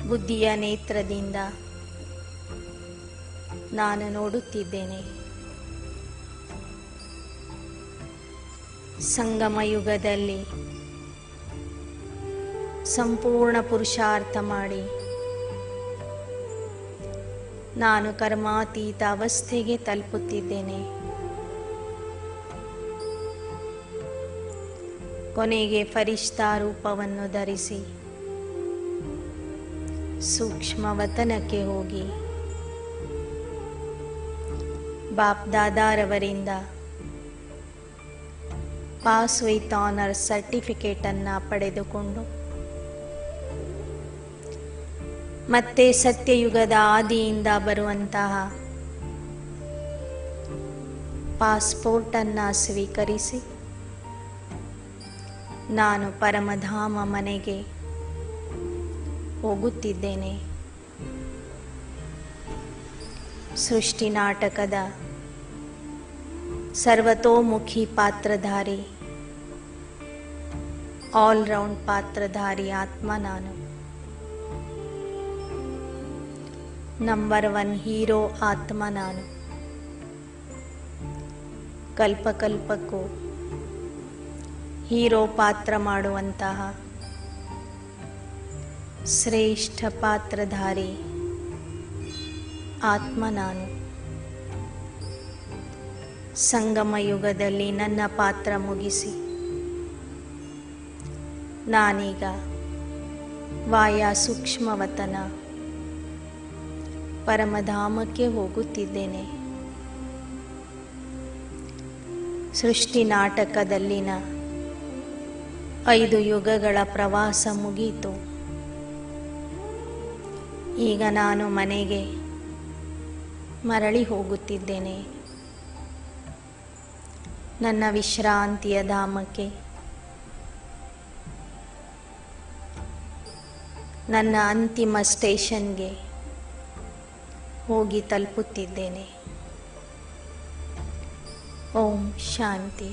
[SPEAKER 1] ಬುದ್ಧಿಯ ನೇತ್ರದಿಂದ ನಾನು ನೋಡುತ್ತಿದ್ದೇನೆ. ಸಂಗಮ ಯುಗದಲ್ಲಿ ಸಂಪೂರ್ಣ ಪುರುಷಾರ್ಥ ಮಾಡಿ ನಾನು ಕರ್ಮಾತೀತ ಅವಸ್ಥೆಗೆ ತಲುಪುತ್ತಿದ್ದೇನೆ. ಕೊನೆಗೆ ಫರಿಷ್ಠಾ ರೂಪವನ್ನು ಧರಿಸಿ सूक्ष्म वतನಕ್ಕೆ ಹೋಗಿ Baap ದಾದಾರವರಿಂದ pass with honour certificate ಅನ್ನು ಪಡೆದುಕೊಂಡು ಮತ್ತೆ ಸತ್ಯಯುಗದ ಆದಿಯಿಂದ ಬರುವಂತಹ ಪಾಸ್ಪೋರ್ಟ್ ಅನ್ನು ಸ್ವೀಕರಿಸಿ ನಾನು ಪರಮಧಾಮ ಮನೆಗೆ ಹೋಗುತ್ತಿದ್ದೇನೆ. ಸೃಷ್ಟಿ ನಾಟಕದ ಸರ್ವತೋಮುಖಿ ಪಾತ್ರಧಾರಿ, ಆಲ್ರೌಂಡ್ ಪಾತ್ರಧಾರಿ ಆತ್ಮ ನಾನು. ನಂಬರ್ 1 ಹೀರೋ ಆತ್ಮ ನಾನು. ಕಲ್ಪಕಲ್ಪಕ್ಕೂ ಹೀರೋ ಪಾತ್ರ ಮಾಡುವಂತಹ ಶ್ರೇಷ್ಠ ಪಾತ್ರಧಾರಿ ಆತ್ಮ ನಾನು. ಸಂಗಮ ಯುಗದಲ್ಲಿ ನನ್ನ ಪಾತ್ರ ಮುಗಿಸಿ ನಾನೀಗ ವಾಯಾ ಸೂಕ್ಷ್ಮವತನ ಪರಮಧಾಮಕ್ಕೆ ಹೋಗುತ್ತಿದ್ದೇನೆ. ಸೃಷ್ಟಿ ನಾಟಕದಲ್ಲಿನ 5 ಯುಗಗಳ ಪ್ರವಾಸ ಮುಗಿಯಿತು. ಈಗ ನಾನು ಮನೆಗೆ ಮರಳಿ ಹೋಗುತ್ತಿದ್ದೇನೆ. ನನ್ನ ವಿಶ್ರಾಂತಿಯ ಧಾಮಕ್ಕೆ, ನನ್ನ ಅಂತಿಮ ಸ್ಟೇಷನ್ಗೆ ಹೋಗಿ ತಲುಪುತ್ತಿದ್ದೇನೆ. ಓಂ ಶಾಂತಿ.